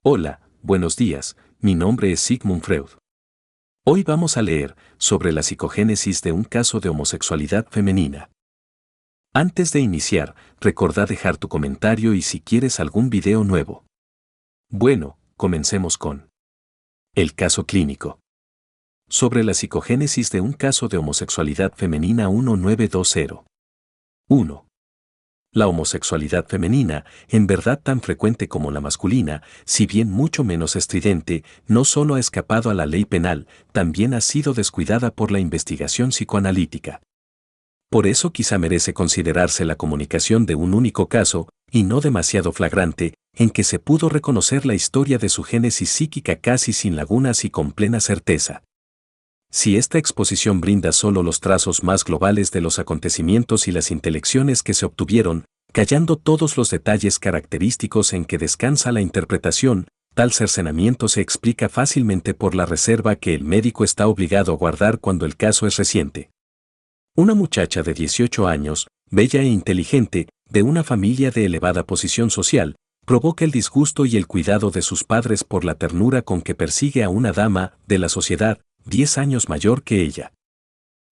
Hola, buenos días, mi nombre es Sigmund Freud. Hoy vamos a leer sobre la psicogénesis de un caso de homosexualidad femenina. Antes de iniciar, recordá dejar tu comentario y si quieres algún video nuevo. Bueno, comencemos con el caso clínico. Sobre la psicogénesis de un caso de homosexualidad femenina 1920. 1. La homosexualidad femenina, en verdad tan frecuente como la masculina, si bien mucho menos estridente, no solo ha escapado a la ley penal, también ha sido descuidada por la investigación psicoanalítica. Por eso quizá merece considerarse la comunicación de un único caso, y no demasiado flagrante, en que se pudo reconocer la historia de su génesis psíquica casi sin lagunas y con plena certeza. Si esta exposición brinda solo los trazos más globales de los acontecimientos y las intelecciones que se obtuvieron, callando todos los detalles característicos en que descansa la interpretación, tal cercenamiento se explica fácilmente por la reserva que el médico está obligado a guardar cuando el caso es reciente. Una muchacha de 18 años, bella e inteligente, de una familia de elevada posición social, provoca el disgusto y el cuidado de sus padres por la ternura con que persigue a una dama de la sociedad, 10 años mayor que ella.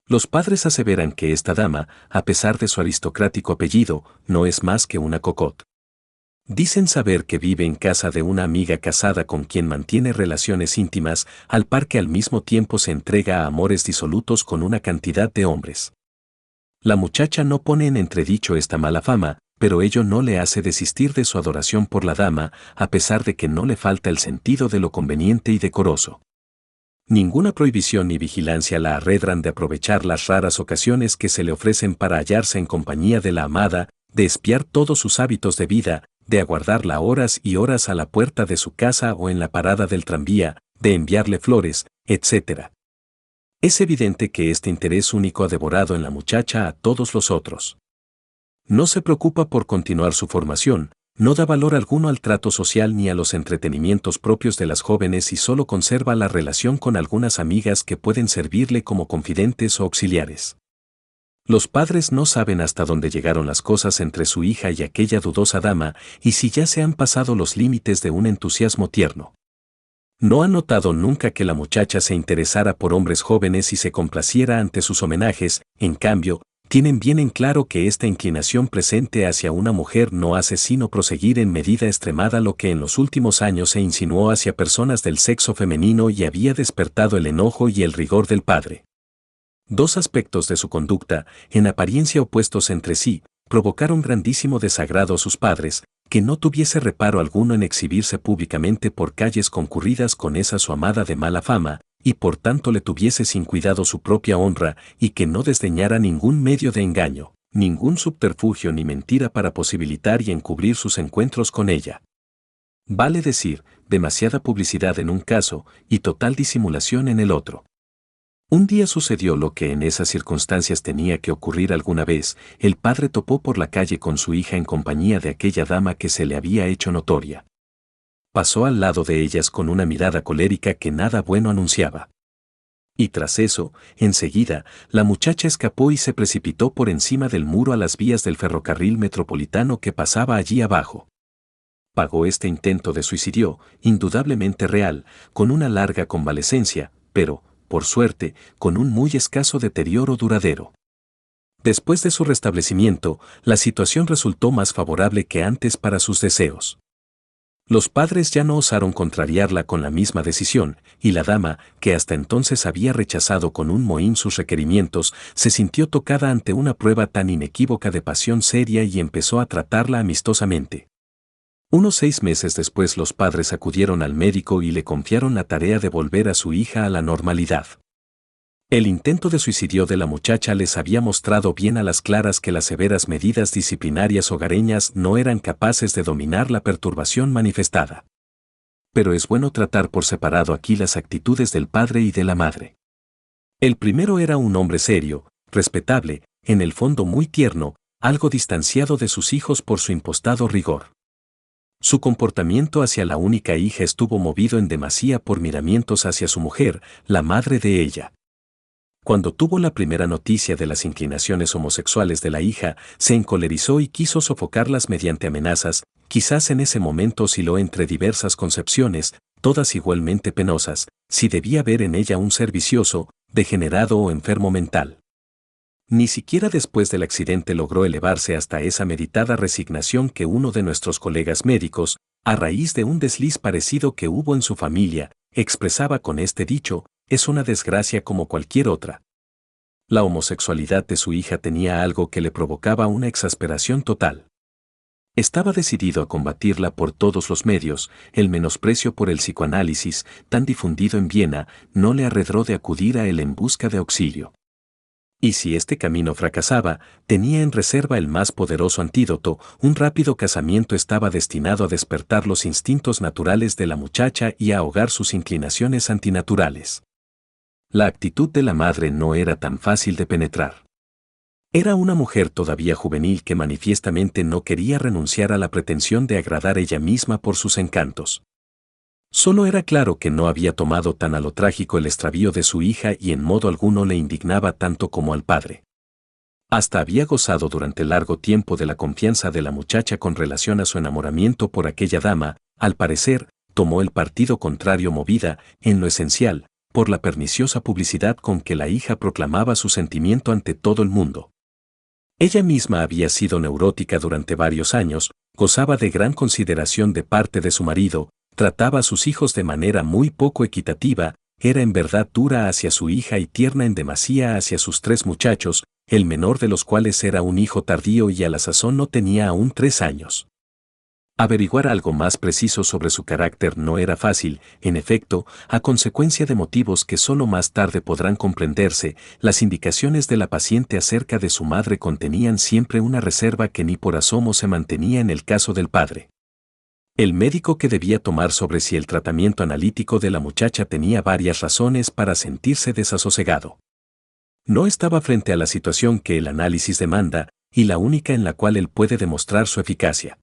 Los padres aseveran que esta dama, a pesar de su aristocrático apellido, no es más que una cocotte. Dicen saber que vive en casa de una amiga casada con quien mantiene relaciones íntimas, al par que al mismo tiempo se entrega a amores disolutos con una cantidad de hombres. La muchacha no pone en entredicho esta mala fama, pero ello no le hace desistir de su adoración por la dama, a pesar de que no le falta el sentido de lo conveniente y decoroso. Ninguna prohibición ni vigilancia la arredran de aprovechar las raras ocasiones que se le ofrecen para hallarse en compañía de la amada, de espiar todos sus hábitos de vida, de aguardarla horas y horas a la puerta de su casa o en la parada del tranvía, de enviarle flores, etc. Es evidente que este interés único ha devorado en la muchacha a todos los otros. No se preocupa por continuar su formación, no da valor alguno al trato social ni a los entretenimientos propios de las jóvenes y solo conserva la relación con algunas amigas que pueden servirle como confidentes o auxiliares. Los padres no saben hasta dónde llegaron las cosas entre su hija y aquella dudosa dama y si ya se han pasado los límites de un entusiasmo tierno. No han notado nunca que la muchacha se interesara por hombres jóvenes y se complaciera ante sus homenajes, en cambio, tienen bien en claro que esta inclinación presente hacia una mujer no hace sino proseguir en medida extremada lo que en los últimos años se insinuó hacia personas del sexo femenino y había despertado el enojo y el rigor del padre. Dos aspectos de su conducta, en apariencia opuestos entre sí, provocaron grandísimo desagrado a sus padres, que no tuviese reparo alguno en exhibirse públicamente por calles concurridas con esa su amada de mala fama, y por tanto le tuviese sin cuidado su propia honra, y que no desdeñara ningún medio de engaño, ningún subterfugio ni mentira para posibilitar y encubrir sus encuentros con ella. Vale decir, demasiada publicidad en un caso, y total disimulación en el otro. Un día sucedió lo que en esas circunstancias tenía que ocurrir alguna vez, el padre topó por la calle con su hija en compañía de aquella dama que se le había hecho notoria. Pasó al lado de ellas con una mirada colérica que nada bueno anunciaba. Y tras eso, enseguida, la muchacha escapó y se precipitó por encima del muro a las vías del ferrocarril metropolitano que pasaba allí abajo. Pagó este intento de suicidio, indudablemente real, con una larga convalecencia, pero, por suerte, con un muy escaso deterioro duradero. Después de su restablecimiento, la situación resultó más favorable que antes para sus deseos. Los padres ya no osaron contrariarla con la misma decisión, y la dama, que hasta entonces había rechazado con un mohín sus requerimientos, se sintió tocada ante una prueba tan inequívoca de pasión seria y empezó a tratarla amistosamente. Unos 6 meses después los padres acudieron al médico y le confiaron la tarea de volver a su hija a la normalidad. El intento de suicidio de la muchacha les había mostrado bien a las claras que las severas medidas disciplinarias hogareñas no eran capaces de dominar la perturbación manifestada. Pero es bueno tratar por separado aquí las actitudes del padre y de la madre. El primero era un hombre serio, respetable, en el fondo muy tierno, algo distanciado de sus hijos por su impostado rigor. Su comportamiento hacia la única hija estuvo movido en demasía por miramientos hacia su mujer, la madre de ella. Cuando tuvo la primera noticia de las inclinaciones homosexuales de la hija, se encolerizó y quiso sofocarlas mediante amenazas. Quizás en ese momento osciló entre diversas concepciones, todas igualmente penosas, si debía ver en ella un ser vicioso, degenerado o enfermo mental. Ni siquiera después del accidente logró elevarse hasta esa meditada resignación que uno de nuestros colegas médicos, a raíz de un desliz parecido que hubo en su familia, expresaba con este dicho: es una desgracia como cualquier otra. La homosexualidad de su hija tenía algo que le provocaba una exasperación total. Estaba decidido a combatirla por todos los medios. El menosprecio por el psicoanálisis, tan difundido en Viena, no le arredró de acudir a él en busca de auxilio. Y si este camino fracasaba, tenía en reserva el más poderoso antídoto: un rápido casamiento estaba destinado a despertar los instintos naturales de la muchacha y a ahogar sus inclinaciones antinaturales. La actitud de la madre no era tan fácil de penetrar. Era una mujer todavía juvenil que manifiestamente no quería renunciar a la pretensión de agradar ella misma por sus encantos. Solo era claro que no había tomado tan a lo trágico el extravío de su hija y en modo alguno le indignaba tanto como al padre. Hasta había gozado durante largo tiempo de la confianza de la muchacha con relación a su enamoramiento por aquella dama. Al parecer, tomó el partido contrario movida, en lo esencial, por la perniciosa publicidad con que la hija proclamaba su sentimiento ante todo el mundo. Ella misma había sido neurótica durante varios años, gozaba de gran consideración de parte de su marido, trataba a sus hijos de manera muy poco equitativa, era en verdad dura hacia su hija y tierna en demasía hacia sus 3 muchachos, el menor de los cuales era un hijo tardío y a la sazón no tenía aún 3 años. Averiguar algo más preciso sobre su carácter no era fácil. En efecto, a consecuencia de motivos que solo más tarde podrán comprenderse, las indicaciones de la paciente acerca de su madre contenían siempre una reserva que ni por asomo se mantenía en el caso del padre. El médico que debía tomar sobre sí el tratamiento analítico de la muchacha tenía varias razones para sentirse desasosegado. No estaba frente a la situación que el análisis demanda, y la única en la cual él puede demostrar su eficacia.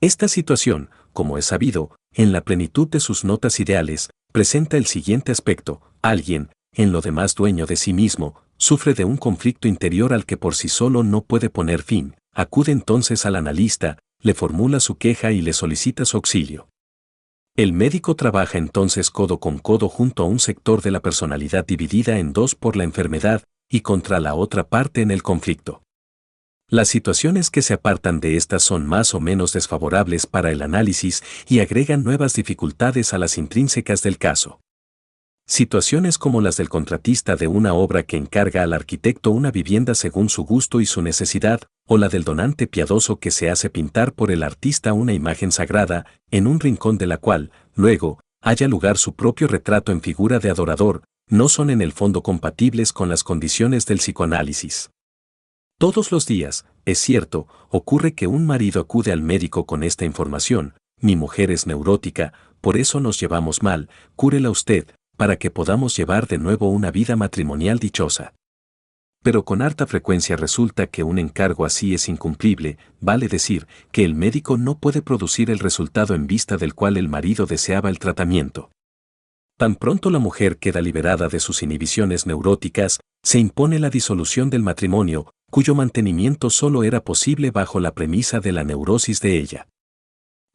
Esta situación, como es sabido, en la plenitud de sus notas ideales, presenta el siguiente aspecto: alguien, en lo demás dueño de sí mismo, sufre de un conflicto interior al que por sí solo no puede poner fin, acude entonces al analista, le formula su queja y le solicita su auxilio. El médico trabaja entonces codo con codo junto a un sector de la personalidad dividida en 2 por la enfermedad, y contra la otra parte en el conflicto. Las situaciones que se apartan de estas son más o menos desfavorables para el análisis y agregan nuevas dificultades a las intrínsecas del caso. Situaciones como las del contratista de una obra que encarga al arquitecto una vivienda según su gusto y su necesidad, o la del donante piadoso que se hace pintar por el artista una imagen sagrada, en un rincón de la cual, luego, haya lugar su propio retrato en figura de adorador, no son en el fondo compatibles con las condiciones del psicoanálisis. Todos los días, es cierto, ocurre que un marido acude al médico con esta información: mi mujer es neurótica, por eso nos llevamos mal, cúrela usted, para que podamos llevar de nuevo una vida matrimonial dichosa. Pero con harta frecuencia resulta que un encargo así es incumplible, vale decir, que el médico no puede producir el resultado en vista del cual el marido deseaba el tratamiento. Tan pronto la mujer queda liberada de sus inhibiciones neuróticas, se impone la disolución del matrimonio, cuyo mantenimiento solo era posible bajo la premisa de la neurosis de ella.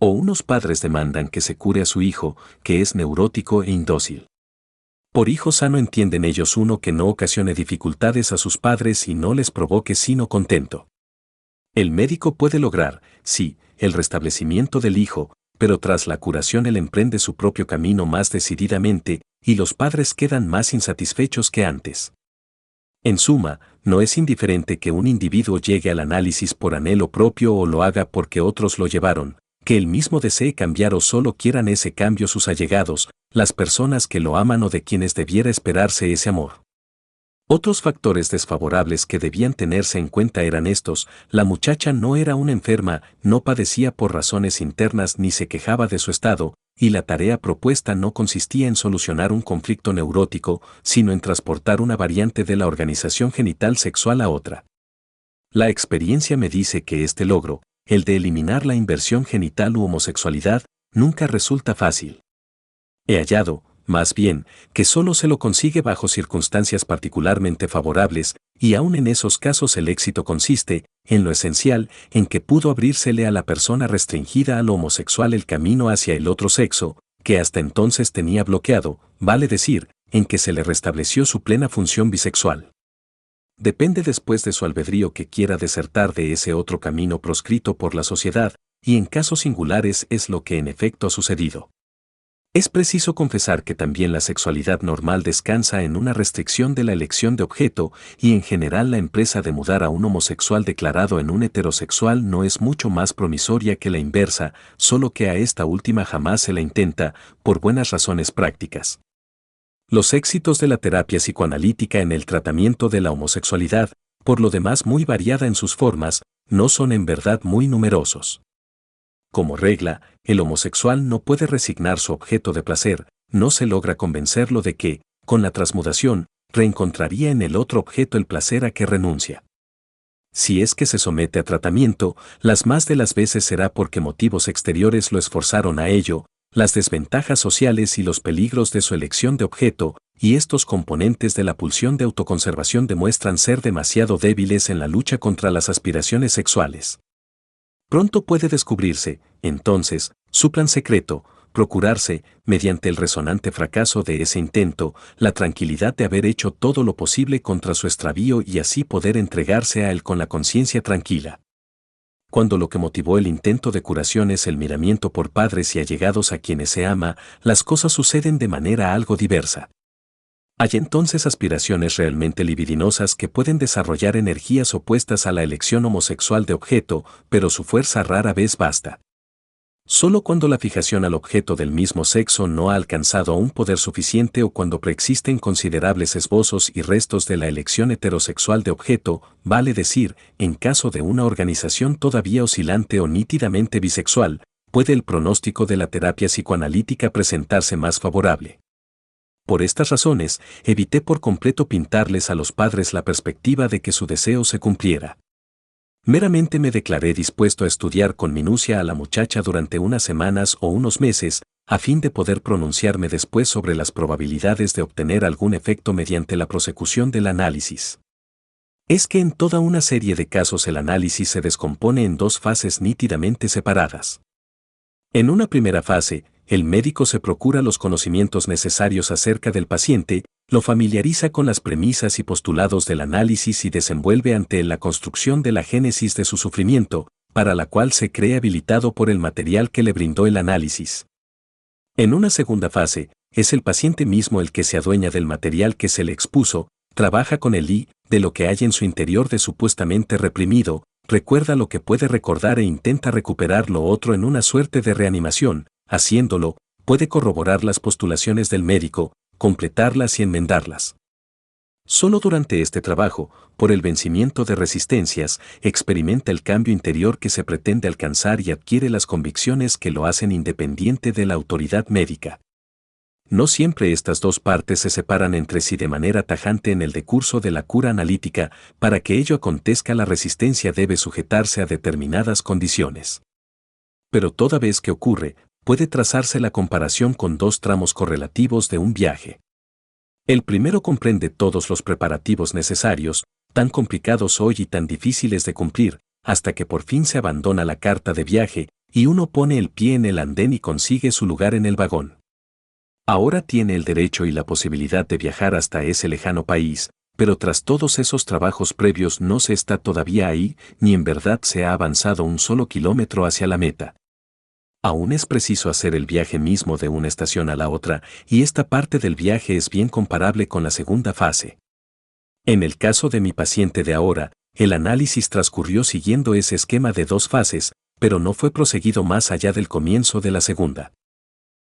O unos padres demandan que se cure a su hijo, que es neurótico e indócil. Por hijo sano entienden ellos uno que no ocasione dificultades a sus padres y no les provoque sino contento. El médico puede lograr, sí, el restablecimiento del hijo, pero tras la curación él emprende su propio camino más decididamente, y los padres quedan más insatisfechos que antes. En suma, no es indiferente que un individuo llegue al análisis por anhelo propio o lo haga porque otros lo llevaron, que él mismo desee cambiar o solo quieran ese cambio sus allegados, las personas que lo aman o de quienes debiera esperarse ese amor. Otros factores desfavorables que debían tenerse en cuenta eran estos: la muchacha no era una enferma, no padecía por razones internas ni se quejaba de su estado, y la tarea propuesta no consistía en solucionar un conflicto neurótico, sino en transportar una variante de la organización genital sexual a otra. La experiencia me dice que este logro, el de eliminar la inversión genital u homosexualidad, nunca resulta fácil. He hallado, más bien, que solo se lo consigue bajo circunstancias particularmente favorables, y aún en esos casos el éxito consiste, en lo esencial, en que pudo abrírsele a la persona restringida a lo homosexual el camino hacia el otro sexo, que hasta entonces tenía bloqueado, vale decir, en que se le restableció su plena función bisexual. Depende después de su albedrío que quiera desertar de ese otro camino proscrito por la sociedad, y en casos singulares es lo que en efecto ha sucedido. Es preciso confesar que también la sexualidad normal descansa en una restricción de la elección de objeto, y en general la empresa de mudar a un homosexual declarado en un heterosexual no es mucho más promisoria que la inversa, solo que a esta última jamás se la intenta, por buenas razones prácticas. Los éxitos de la terapia psicoanalítica en el tratamiento de la homosexualidad, por lo demás muy variada en sus formas, no son en verdad muy numerosos. Como regla, el homosexual no puede resignar su objeto de placer, no se logra convencerlo de que, con la transmutación, reencontraría en el otro objeto el placer a que renuncia. Si es que se somete a tratamiento, las más de las veces será porque motivos exteriores lo esforzaron a ello, las desventajas sociales y los peligros de su elección de objeto, y estos componentes de la pulsión de autoconservación demuestran ser demasiado débiles en la lucha contra las aspiraciones sexuales. Pronto puede descubrirse, entonces, su plan secreto, procurarse, mediante el resonante fracaso de ese intento, la tranquilidad de haber hecho todo lo posible contra su extravío y así poder entregarse a él con la conciencia tranquila. Cuando lo que motivó el intento de curación es el miramiento por padres y allegados a quienes se ama, las cosas suceden de manera algo diversa. Hay entonces aspiraciones realmente libidinosas que pueden desarrollar energías opuestas a la elección homosexual de objeto, pero su fuerza rara vez basta. Solo cuando la fijación al objeto del mismo sexo no ha alcanzado un poder suficiente o cuando preexisten considerables esbozos y restos de la elección heterosexual de objeto, vale decir, en caso de una organización todavía oscilante o nítidamente bisexual, puede el pronóstico de la terapia psicoanalítica presentarse más favorable. Por estas razones, evité por completo pintarles a los padres la perspectiva de que su deseo se cumpliera. Meramente me declaré dispuesto a estudiar con minucia a la muchacha durante unas semanas o unos meses, a fin de poder pronunciarme después sobre las probabilidades de obtener algún efecto mediante la prosecución del análisis. Es que en toda una serie de casos el análisis se descompone en dos fases nítidamente separadas. En una primera fase, el médico se procura los conocimientos necesarios acerca del paciente, lo familiariza con las premisas y postulados del análisis y desenvuelve ante él la construcción de la génesis de su sufrimiento, para la cual se cree habilitado por el material que le brindó el análisis. En una segunda fase, es el paciente mismo el que se adueña del material que se le expuso, trabaja con el I, de lo que hay en su interior de supuestamente reprimido, recuerda lo que puede recordar e intenta recuperar lo otro en una suerte de reanimación. Haciéndolo, puede corroborar las postulaciones del médico, completarlas y enmendarlas. Solo durante este trabajo, por el vencimiento de resistencias, experimenta el cambio interior que se pretende alcanzar y adquiere las convicciones que lo hacen independiente de la autoridad médica. No siempre estas dos partes se separan entre sí de manera tajante en el decurso de la cura analítica, para que ello acontezca la resistencia debe sujetarse a determinadas condiciones. Pero toda vez que ocurre, puede trazarse la comparación con dos tramos correlativos de un viaje. El primero comprende todos los preparativos necesarios, tan complicados hoy y tan difíciles de cumplir, hasta que por fin se abandona la carta de viaje, y uno pone el pie en el andén y consigue su lugar en el vagón. Ahora tiene el derecho y la posibilidad de viajar hasta ese lejano país, pero tras todos esos trabajos previos no se está todavía ahí, ni en verdad se ha avanzado un solo kilómetro hacia la meta. Aún es preciso hacer el viaje mismo de una estación a la otra, y esta parte del viaje es bien comparable con la segunda fase. En el caso de mi paciente de ahora, el análisis transcurrió siguiendo ese esquema de dos fases, pero no fue proseguido más allá del comienzo de la segunda.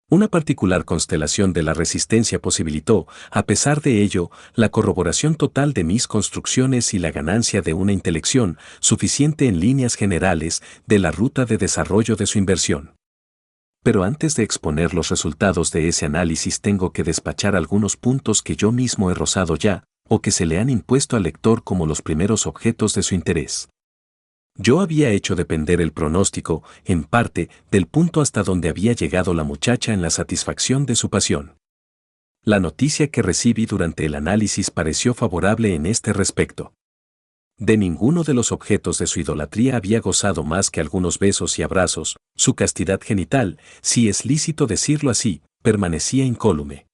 Una particular constelación de la resistencia posibilitó, a pesar de ello, la corroboración total de mis construcciones y la ganancia de una intelección suficiente en líneas generales de la ruta de desarrollo de su inversión. Pero antes de exponer los resultados de ese análisis tengo que despachar algunos puntos que yo mismo he rozado ya, o que se le han impuesto al lector como los primeros objetos de su interés. Yo había hecho depender el pronóstico, en parte, del punto hasta donde había llegado la muchacha en la satisfacción de su pasión. La noticia que recibí durante el análisis pareció favorable en este respecto. De ninguno de los objetos de su idolatría había gozado más que algunos besos y abrazos, su castidad genital, si es lícito decirlo así, permanecía incólume.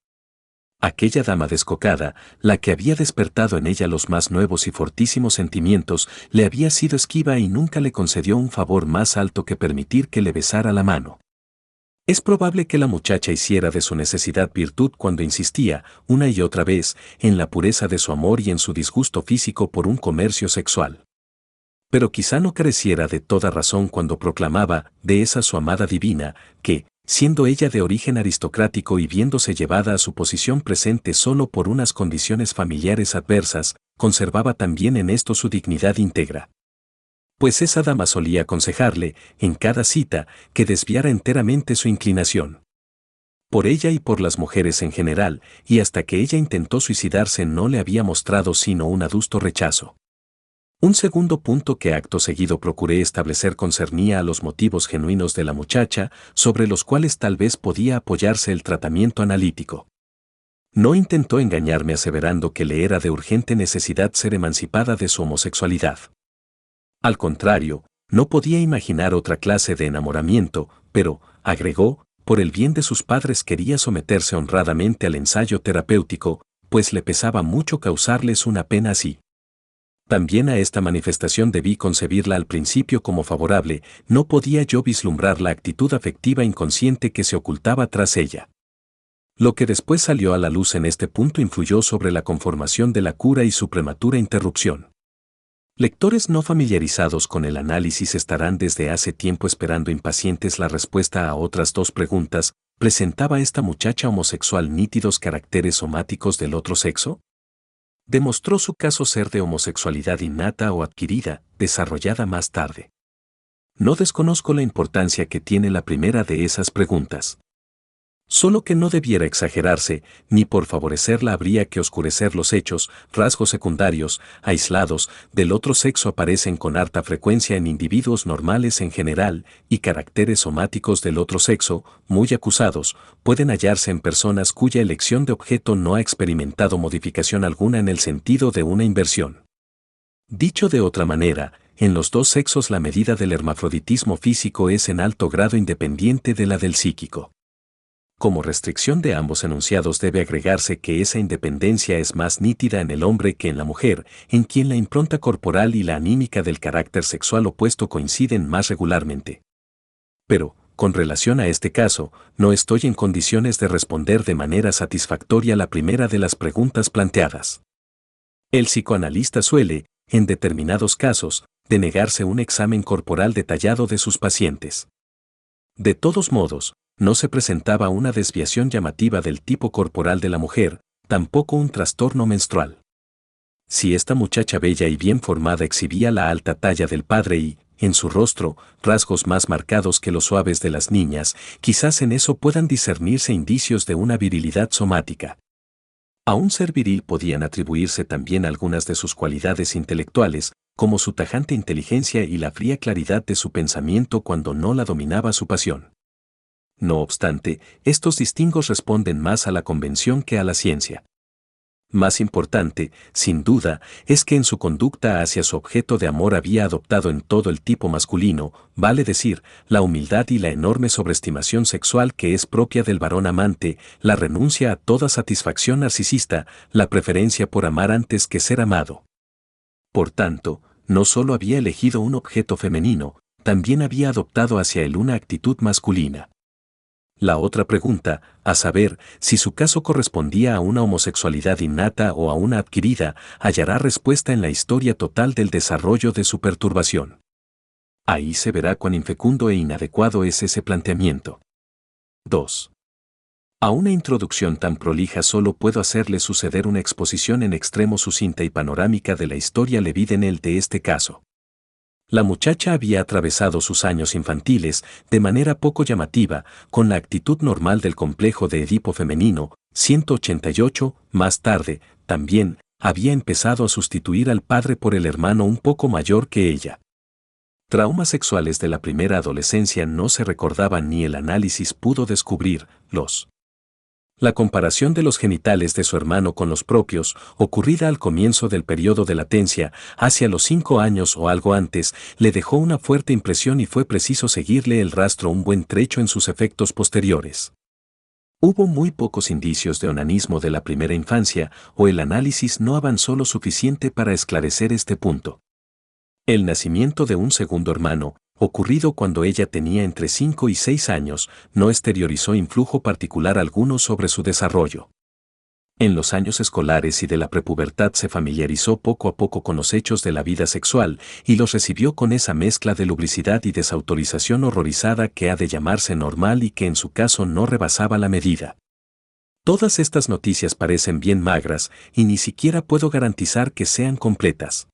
Aquella dama descocada, la que había despertado en ella los más nuevos y fortísimos sentimientos, le había sido esquiva y nunca le concedió un favor más alto que permitir que le besara la mano. Es probable que la muchacha hiciera de su necesidad virtud cuando insistía, una y otra vez, en la pureza de su amor y en su disgusto físico por un comercio sexual. Pero quizá no careciera de toda razón cuando proclamaba, de esa su amada divina, que, siendo ella de origen aristocrático y viéndose llevada a su posición presente solo por unas condiciones familiares adversas, conservaba también en esto su dignidad íntegra. Pues esa dama solía aconsejarle, en cada cita, que desviara enteramente su inclinación por ella y por las mujeres en general, y hasta que ella intentó suicidarse no le había mostrado sino un adusto rechazo. Un segundo punto que acto seguido procuré establecer concernía a los motivos genuinos de la muchacha, sobre los cuales tal vez podía apoyarse el tratamiento analítico. No intentó engañarme aseverando que le era de urgente necesidad ser emancipada de su homosexualidad. Al contrario, no podía imaginar otra clase de enamoramiento, pero, agregó, por el bien de sus padres quería someterse honradamente al ensayo terapéutico, pues le pesaba mucho causarles una pena así. También a esta manifestación debí concebirla al principio como favorable, no podía yo vislumbrar la actitud afectiva inconsciente que se ocultaba tras ella. Lo que después salió a la luz en este punto influyó sobre la conformación de la cura y su prematura interrupción. Lectores no familiarizados con el análisis estarán desde hace tiempo esperando impacientes la respuesta a otras dos preguntas. ¿Presentaba esta muchacha homosexual nítidos caracteres somáticos del otro sexo? ¿Demostró su caso ser de homosexualidad innata o adquirida, desarrollada más tarde? No desconozco la importancia que tiene la primera de esas preguntas. Solo que no debiera exagerarse, ni por favorecerla habría que oscurecer los hechos, rasgos secundarios, aislados, del otro sexo aparecen con harta frecuencia en individuos normales en general, y caracteres somáticos del otro sexo, muy acusados, pueden hallarse en personas cuya elección de objeto no ha experimentado modificación alguna en el sentido de una inversión. Dicho de otra manera, en los dos sexos la medida del hermafroditismo físico es en alto grado independiente de la del psíquico. Como restricción de ambos enunciados debe agregarse que esa independencia es más nítida en el hombre que en la mujer, en quien la impronta corporal y la anímica del carácter sexual opuesto coinciden más regularmente. Pero, con relación a este caso, no estoy en condiciones de responder de manera satisfactoria la primera de las preguntas planteadas. El psicoanalista suele, en determinados casos, denegarse un examen corporal detallado de sus pacientes. De todos modos, no se presentaba una desviación llamativa del tipo corporal de la mujer, tampoco un trastorno menstrual. Si esta muchacha bella y bien formada exhibía la alta talla del padre y, en su rostro, rasgos más marcados que los suaves de las niñas, quizás en eso puedan discernirse indicios de una virilidad somática. A un ser viril podían atribuirse también algunas de sus cualidades intelectuales, como su tajante inteligencia y la fría claridad de su pensamiento cuando no la dominaba su pasión. No obstante, estos distingos responden más a la convención que a la ciencia. Más importante, sin duda, es que en su conducta hacia su objeto de amor había adoptado en todo el tipo masculino, vale decir, la humildad y la enorme sobreestimación sexual que es propia del varón amante, la renuncia a toda satisfacción narcisista, la preferencia por amar antes que ser amado. Por tanto, no solo había elegido un objeto femenino, también había adoptado hacia él una actitud masculina. La otra pregunta, a saber, si su caso correspondía a una homosexualidad innata o a una adquirida, hallará respuesta en la historia total del desarrollo de su perturbación. Ahí se verá cuán infecundo e inadecuado es ese planteamiento. 2. A una introducción tan prolija solo puedo hacerle suceder una exposición en extremo sucinta y panorámica de la historia levidenel de este caso. La muchacha había atravesado sus años infantiles de manera poco llamativa, con la actitud normal del complejo de Edipo femenino. 188, más tarde, también, había empezado a sustituir al padre por el hermano un poco mayor que ella. Traumas sexuales de la primera adolescencia no se recordaban ni el análisis pudo descubrir, los La comparación de los genitales de su hermano con los propios, ocurrida al comienzo del periodo de latencia, hacia los 5 años o algo antes, le dejó una fuerte impresión y fue preciso seguirle el rastro un buen trecho en sus efectos posteriores. Hubo muy pocos indicios de onanismo de la primera infancia, o el análisis no avanzó lo suficiente para esclarecer este punto. El nacimiento de un segundo hermano, ocurrido cuando ella tenía entre 5 y 6 años, no exteriorizó influjo particular alguno sobre su desarrollo. En los años escolares y de la prepubertad se familiarizó poco a poco con los hechos de la vida sexual y los recibió con esa mezcla de lubricidad y desautorización horrorizada que ha de llamarse normal y que en su caso no rebasaba la medida. Todas estas noticias parecen bien magras y ni siquiera puedo garantizar que sean completas.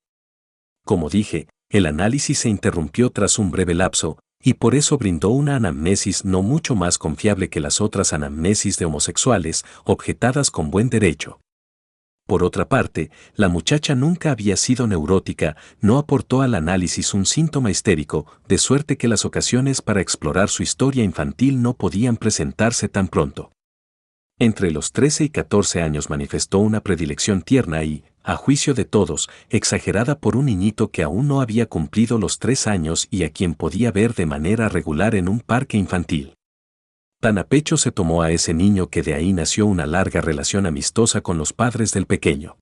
Como dije, el análisis se interrumpió tras un breve lapso, y por eso brindó una anamnesis no mucho más confiable que las otras anamnesis de homosexuales, objetadas con buen derecho. Por otra parte, la muchacha nunca había sido neurótica, no aportó al análisis un síntoma histérico, de suerte que las ocasiones para explorar su historia infantil no podían presentarse tan pronto. Entre los 13 y 14 años manifestó una predilección tierna y, a juicio de todos, exagerada por un niñito que aún no había cumplido los 3 años y a quien podía ver de manera regular en un parque infantil. Tan a pecho se tomó a ese niño que de ahí nació una larga relación amistosa con los padres del pequeño.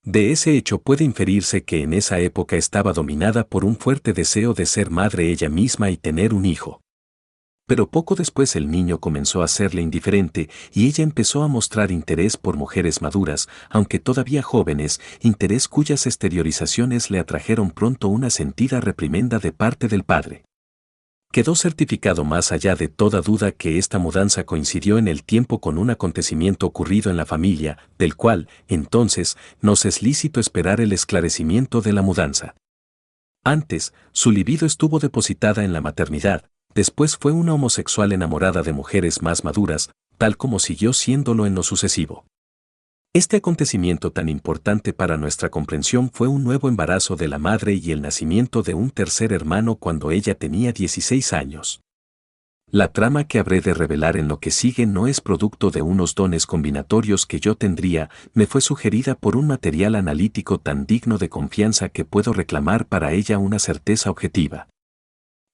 De ese hecho puede inferirse que en esa época estaba dominada por un fuerte deseo de ser madre ella misma y tener un hijo. Pero poco después el niño comenzó a serle indiferente y ella empezó a mostrar interés por mujeres maduras, aunque todavía jóvenes, interés cuyas exteriorizaciones le atrajeron pronto una sentida reprimenda de parte del padre. Quedó certificado más allá de toda duda que esta mudanza coincidió en el tiempo con un acontecimiento ocurrido en la familia, del cual, entonces, nos es lícito esperar el esclarecimiento de la mudanza. Antes, su libido estuvo depositada en la maternidad. Después fue una homosexual enamorada de mujeres más maduras, tal como siguió siéndolo en lo sucesivo. Este acontecimiento tan importante para nuestra comprensión fue un nuevo embarazo de la madre y el nacimiento de un tercer hermano cuando ella tenía 16 años. La trama que habré de revelar en lo que sigue no es producto de unos dones combinatorios que yo tendría, me fue sugerida por un material analítico tan digno de confianza que puedo reclamar para ella una certeza objetiva.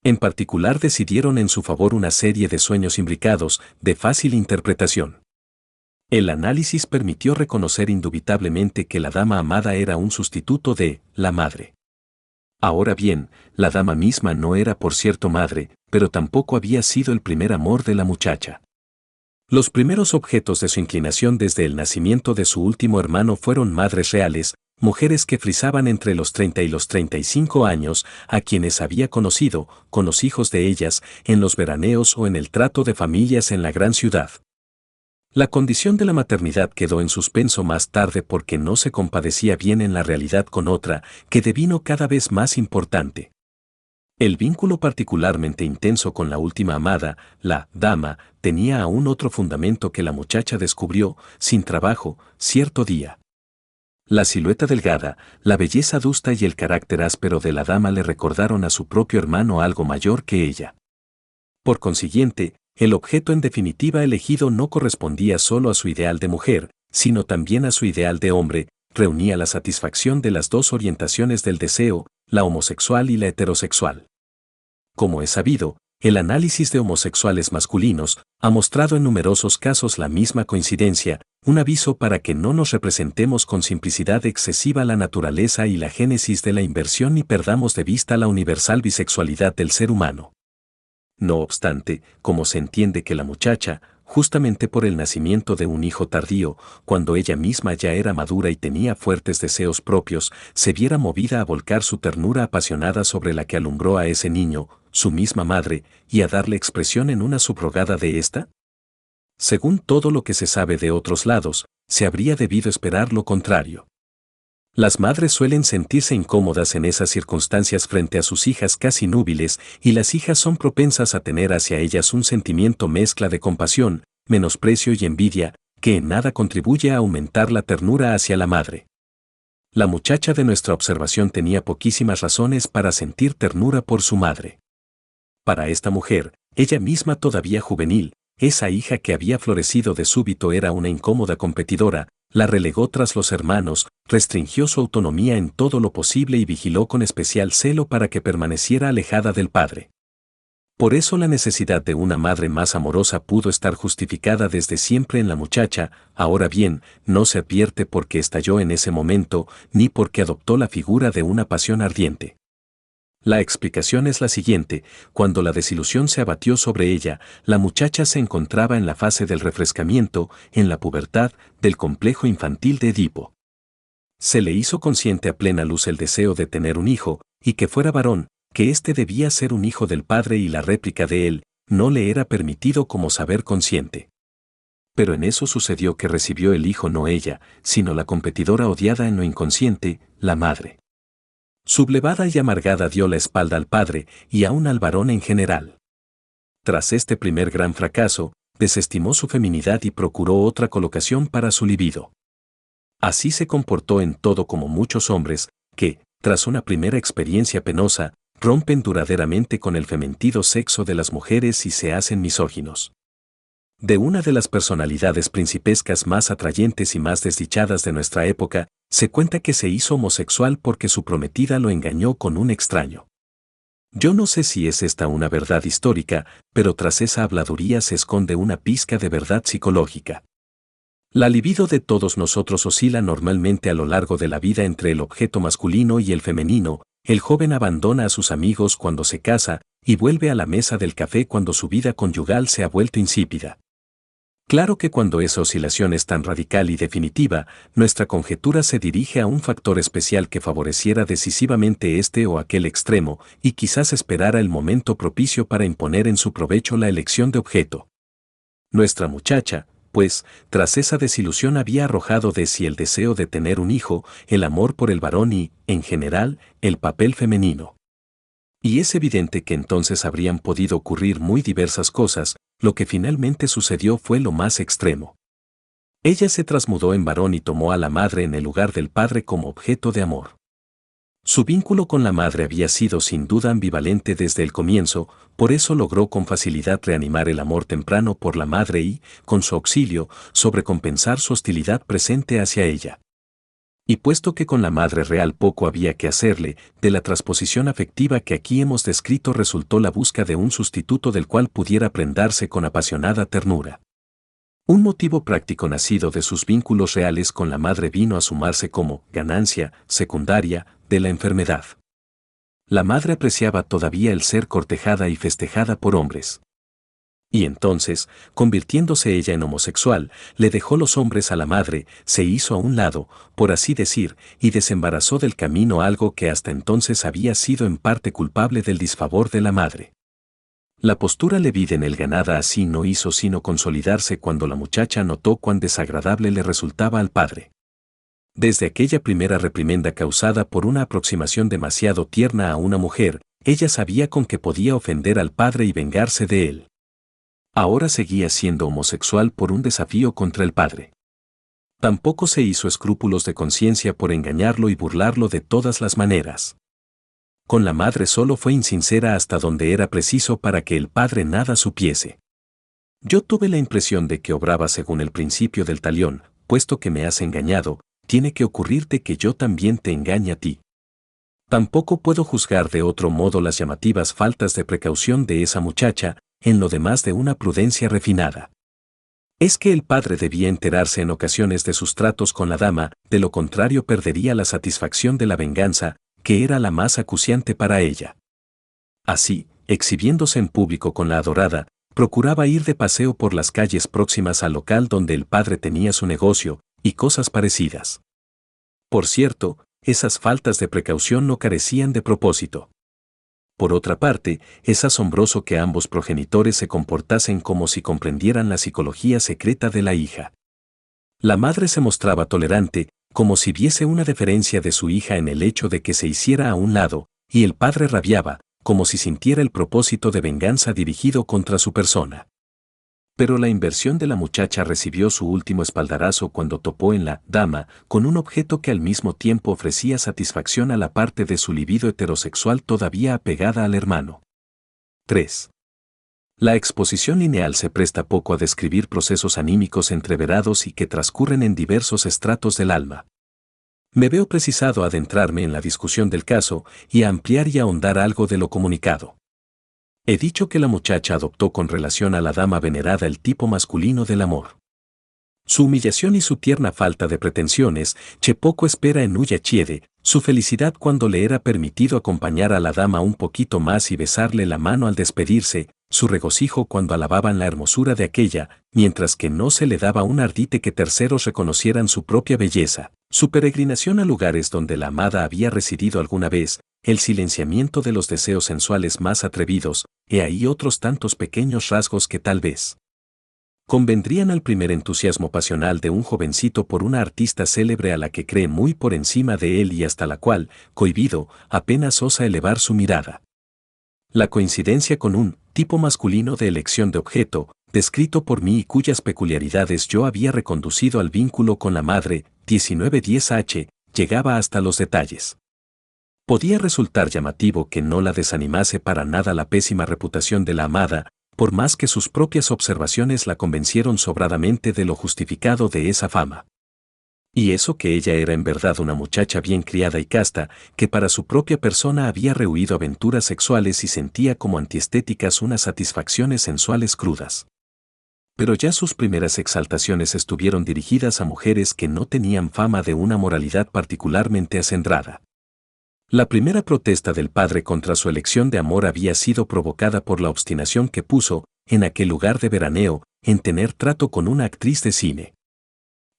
En particular decidieron en su favor una serie de sueños imbricados, de fácil interpretación. El análisis permitió reconocer indubitablemente que la dama amada era un sustituto de la madre. Ahora bien, la dama misma no era por cierto madre, pero tampoco había sido el primer amor de la muchacha. Los primeros objetos de su inclinación desde el nacimiento de su último hermano fueron madres reales, mujeres que frisaban entre los 30 y los 35 años, a quienes había conocido, con los hijos de ellas, en los veraneos o en el trato de familias en la gran ciudad. La condición de la maternidad quedó en suspenso más tarde porque no se compadecía bien en la realidad con otra, que devino cada vez más importante. El vínculo particularmente intenso con la última amada, la dama, tenía aún otro fundamento que la muchacha descubrió, sin trabajo, cierto día. La silueta delgada, la belleza adusta y el carácter áspero de la dama le recordaron a su propio hermano algo mayor que ella. Por consiguiente, el objeto en definitiva elegido no correspondía solo a su ideal de mujer, sino también a su ideal de hombre, reunía la satisfacción de las dos orientaciones del deseo, la homosexual y la heterosexual. Como es sabido, el análisis de homosexuales masculinos ha mostrado en numerosos casos la misma coincidencia, un aviso para que no nos representemos con simplicidad excesiva la naturaleza y la génesis de la inversión ni perdamos de vista la universal bisexualidad del ser humano. No obstante, como se entiende que la muchacha, justamente por el nacimiento de un hijo tardío, cuando ella misma ya era madura y tenía fuertes deseos propios, se viera movida a volcar su ternura apasionada sobre la que alumbró a ese niño, su misma madre, y a darle expresión en una subrogada de ésta? Según todo lo que se sabe de otros lados, se habría debido esperar lo contrario. Las madres suelen sentirse incómodas en esas circunstancias frente a sus hijas casi núbiles y las hijas son propensas a tener hacia ellas un sentimiento mezcla de compasión, menosprecio y envidia, que en nada contribuye a aumentar la ternura hacia la madre. La muchacha de nuestra observación tenía poquísimas razones para sentir ternura por su madre. Para esta mujer, ella misma todavía juvenil, esa hija que había florecido de súbito era una incómoda competidora, la relegó tras los hermanos, restringió su autonomía en todo lo posible y vigiló con especial celo para que permaneciera alejada del padre. Por eso la necesidad de una madre más amorosa pudo estar justificada desde siempre en la muchacha. Ahora bien, no se advierte por qué estalló en ese momento, ni por qué adoptó la figura de una pasión ardiente. La explicación es la siguiente: cuando la desilusión se abatió sobre ella, la muchacha se encontraba en la fase del refrescamiento, en la pubertad, del complejo infantil de Edipo. Se le hizo consciente a plena luz el deseo de tener un hijo, y que fuera varón, que éste debía ser un hijo del padre y la réplica de él, no le era permitido como saber consciente. Pero en eso sucedió que recibió el hijo no ella, sino la competidora odiada en lo inconsciente, la madre. Sublevada y amargada dio la espalda al padre y aún al varón en general. Tras este primer gran fracaso, desestimó su feminidad y procuró otra colocación para su libido. Así se comportó en todo como muchos hombres, que, tras una primera experiencia penosa, rompen duraderamente con el fementido sexo de las mujeres y se hacen misóginos. De una de las personalidades principescas más atrayentes y más desdichadas de nuestra época, se cuenta que se hizo homosexual porque su prometida lo engañó con un extraño. Yo no sé si es esta una verdad histórica, pero tras esa habladuría se esconde una pizca de verdad psicológica. La libido de todos nosotros oscila normalmente a lo largo de la vida entre el objeto masculino y el femenino. El joven abandona a sus amigos cuando se casa y vuelve a la mesa del café cuando su vida conyugal se ha vuelto insípida. Claro que cuando esa oscilación es tan radical y definitiva, nuestra conjetura se dirige a un factor especial que favoreciera decisivamente este o aquel extremo, y quizás esperara el momento propicio para imponer en su provecho la elección de objeto. Nuestra muchacha, pues, tras esa desilusión había arrojado de sí el deseo de tener un hijo, el amor por el varón y, en general, el papel femenino. Y es evidente que entonces habrían podido ocurrir muy diversas cosas. Lo que finalmente sucedió fue lo más extremo. Ella se transmudó en varón y tomó a la madre en el lugar del padre como objeto de amor. Su vínculo con la madre había sido sin duda ambivalente desde el comienzo, por eso logró con facilidad reanimar el amor temprano por la madre y, con su auxilio, sobrecompensar su hostilidad presente hacia ella. Y puesto que con la madre real poco había que hacerle, de la transposición afectiva que aquí hemos descrito resultó la busca de un sustituto del cual pudiera prendarse con apasionada ternura. Un motivo práctico nacido de sus vínculos reales con la madre vino a sumarse como ganancia secundaria de la enfermedad. La madre apreciaba todavía el ser cortejada y festejada por hombres. Y entonces, convirtiéndose ella en homosexual, le dejó los hombres a la madre, se hizo a un lado, por así decir, y desembarazó del camino algo que hasta entonces había sido en parte culpable del disfavor de la madre. La postura Leviden ganada así no hizo sino consolidarse cuando la muchacha notó cuán desagradable le resultaba al padre. Desde aquella primera reprimenda causada por una aproximación demasiado tierna a una mujer, ella sabía con que podía ofender al padre y vengarse de él. Ahora seguía siendo homosexual por un desafío contra el padre. Tampoco se hizo escrúpulos de conciencia por engañarlo y burlarlo de todas las maneras. Con la madre solo fue insincera hasta donde era preciso para que el padre nada supiese. Yo tuve la impresión de que obraba según el principio del talión: puesto que me has engañado, tiene que ocurrirte que yo también te engañe a ti. Tampoco puedo juzgar de otro modo las llamativas faltas de precaución de esa muchacha, en lo demás de una prudencia refinada. Es que el padre debía enterarse en ocasiones de sus tratos con la dama, de lo contrario perdería la satisfacción de la venganza, que era la más acuciante para ella. Así, exhibiéndose en público con la adorada, procuraba ir de paseo por las calles próximas al local donde el padre tenía su negocio, y cosas parecidas. Por cierto, esas faltas de precaución no carecían de propósito. Por otra parte, es asombroso que ambos progenitores se comportasen como si comprendieran la psicología secreta de la hija. La madre se mostraba tolerante, como si viese una deferencia de su hija en el hecho de que se hiciera a un lado, y el padre rabiaba, como si sintiera el propósito de venganza dirigido contra su persona. Pero la inversión de la muchacha recibió su último espaldarazo cuando topó en la dama con un objeto que al mismo tiempo ofrecía satisfacción a la parte de su libido heterosexual todavía apegada al hermano. 3. La exposición lineal se presta poco a describir procesos anímicos entreverados y que transcurren en diversos estratos del alma. Me veo precisado a adentrarme en la discusión del caso y a ampliar y ahondar algo de lo comunicado. He dicho que la muchacha adoptó con relación a la dama venerada el tipo masculino del amor. Su humillación y su tierna falta de pretensiones, che poco espera en Ulla Chiede, su felicidad cuando le era permitido acompañar a la dama un poquito más y besarle la mano al despedirse, su regocijo cuando alababan la hermosura de aquella, mientras que no se le daba un ardite que terceros reconocieran su propia belleza, su peregrinación a lugares donde la amada había residido alguna vez, el silenciamiento de los deseos sensuales más atrevidos, he ahí otros tantos pequeños rasgos que tal vez convendrían al primer entusiasmo pasional de un jovencito por una artista célebre a la que cree muy por encima de él y hasta la cual, cohibido, apenas osa elevar su mirada. La coincidencia con un tipo masculino de elección de objeto, descrito por mí y cuyas peculiaridades yo había reconducido al vínculo con la madre, 1910H, llegaba hasta los detalles. Podía resultar llamativo que no la desanimase para nada la pésima reputación de la amada, por más que sus propias observaciones la convencieron sobradamente de lo justificado de esa fama. Y eso que ella era en verdad una muchacha bien criada y casta, que para su propia persona había rehuido aventuras sexuales y sentía como antiestéticas unas satisfacciones sensuales crudas. Pero ya sus primeras exaltaciones estuvieron dirigidas a mujeres que no tenían fama de una moralidad particularmente acendrada. La primera protesta del padre contra su elección de amor había sido provocada por la obstinación que puso, en aquel lugar de veraneo, en tener trato con una actriz de cine.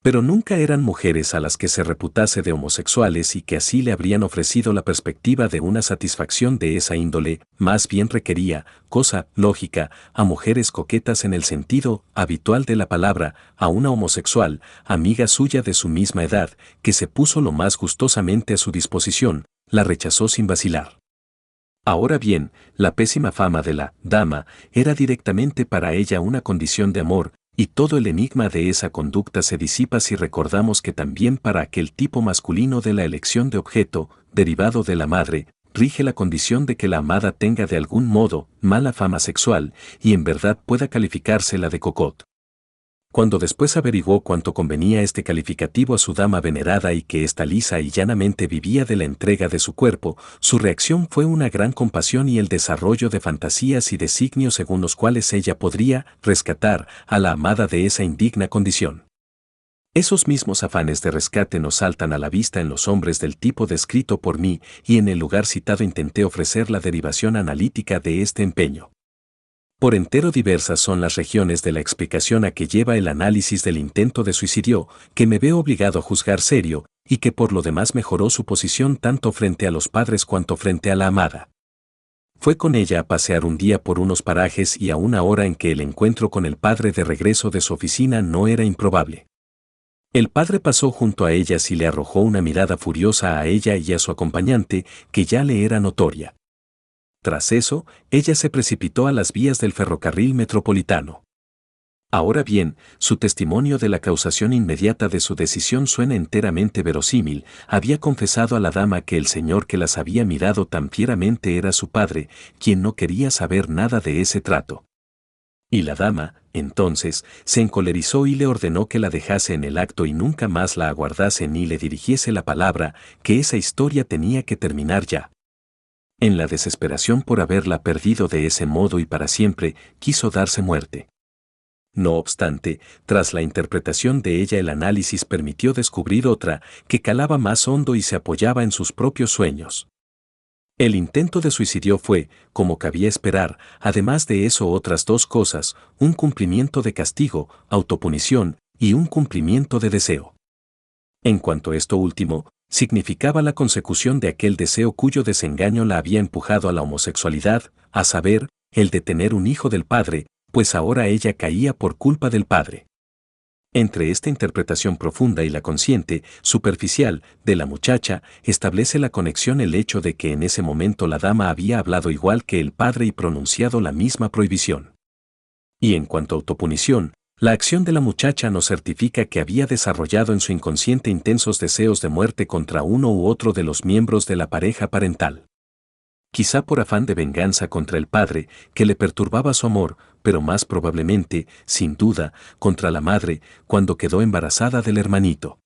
Pero nunca eran mujeres a las que se reputase de homosexuales y que así le habrían ofrecido la perspectiva de una satisfacción de esa índole, más bien requería, cosa lógica, a mujeres coquetas en el sentido habitual de la palabra, a una homosexual, amiga suya de su misma edad, que se puso lo más gustosamente a su disposición, la rechazó sin vacilar. Ahora bien, la pésima fama de la dama era directamente para ella una condición de amor, y todo el enigma de esa conducta se disipa si recordamos que también para aquel tipo masculino de la elección de objeto, derivado de la madre, rige la condición de que la amada tenga de algún modo mala fama sexual y en verdad pueda calificarse la de cocotte. Cuando después averiguó cuánto convenía este calificativo a su dama venerada y que ésta lisa y llanamente vivía de la entrega de su cuerpo, su reacción fue una gran compasión y el desarrollo de fantasías y designios según los cuales ella podría rescatar a la amada de esa indigna condición. Esos mismos afanes de rescate nos saltan a la vista en los hombres del tipo descrito por mí y en el lugar citado intenté ofrecer la derivación analítica de este empeño. Por entero diversas son las regiones de la explicación a que lleva el análisis del intento de suicidio, que me veo obligado a juzgar serio, y que por lo demás mejoró su posición tanto frente a los padres cuanto frente a la amada. Fue con ella a pasear un día por unos parajes y a una hora en que el encuentro con el padre de regreso de su oficina no era improbable. El padre pasó junto a ellas y le arrojó una mirada furiosa a ella y a su acompañante, que ya le era notoria. Tras eso, ella se precipitó a las vías del ferrocarril metropolitano. Ahora bien, su testimonio de la causación inmediata de su decisión suena enteramente verosímil. Había confesado a la dama que el señor que las había mirado tan fieramente era su padre, quien no quería saber nada de ese trato. Y la dama, entonces, se encolerizó y le ordenó que la dejase en el acto y nunca más la aguardase ni le dirigiese la palabra, que esa historia tenía que terminar ya. En la desesperación por haberla perdido de ese modo y para siempre, quiso darse muerte. No obstante, tras la interpretación de ella el análisis permitió descubrir otra, que calaba más hondo y se apoyaba en sus propios sueños. El intento de suicidio fue, como cabía esperar, además de eso otras dos cosas, un cumplimiento de castigo, autopunición, y un cumplimiento de deseo. En cuanto a esto último, significaba la consecución de aquel deseo cuyo desengaño la había empujado a la homosexualidad, a saber, el de tener un hijo del padre, pues ahora ella caía por culpa del padre. Entre esta interpretación profunda y la consciente, superficial, de la muchacha, establece la conexión el hecho de que en ese momento la dama había hablado igual que el padre y pronunciado la misma prohibición. Y en cuanto a autopunición, la acción de la muchacha nos certifica que había desarrollado en su inconsciente intensos deseos de muerte contra uno u otro de los miembros de la pareja parental. Quizá por afán de venganza contra el padre, que le perturbaba su amor, pero más probablemente, sin duda, contra la madre, cuando quedó embarazada del hermanito.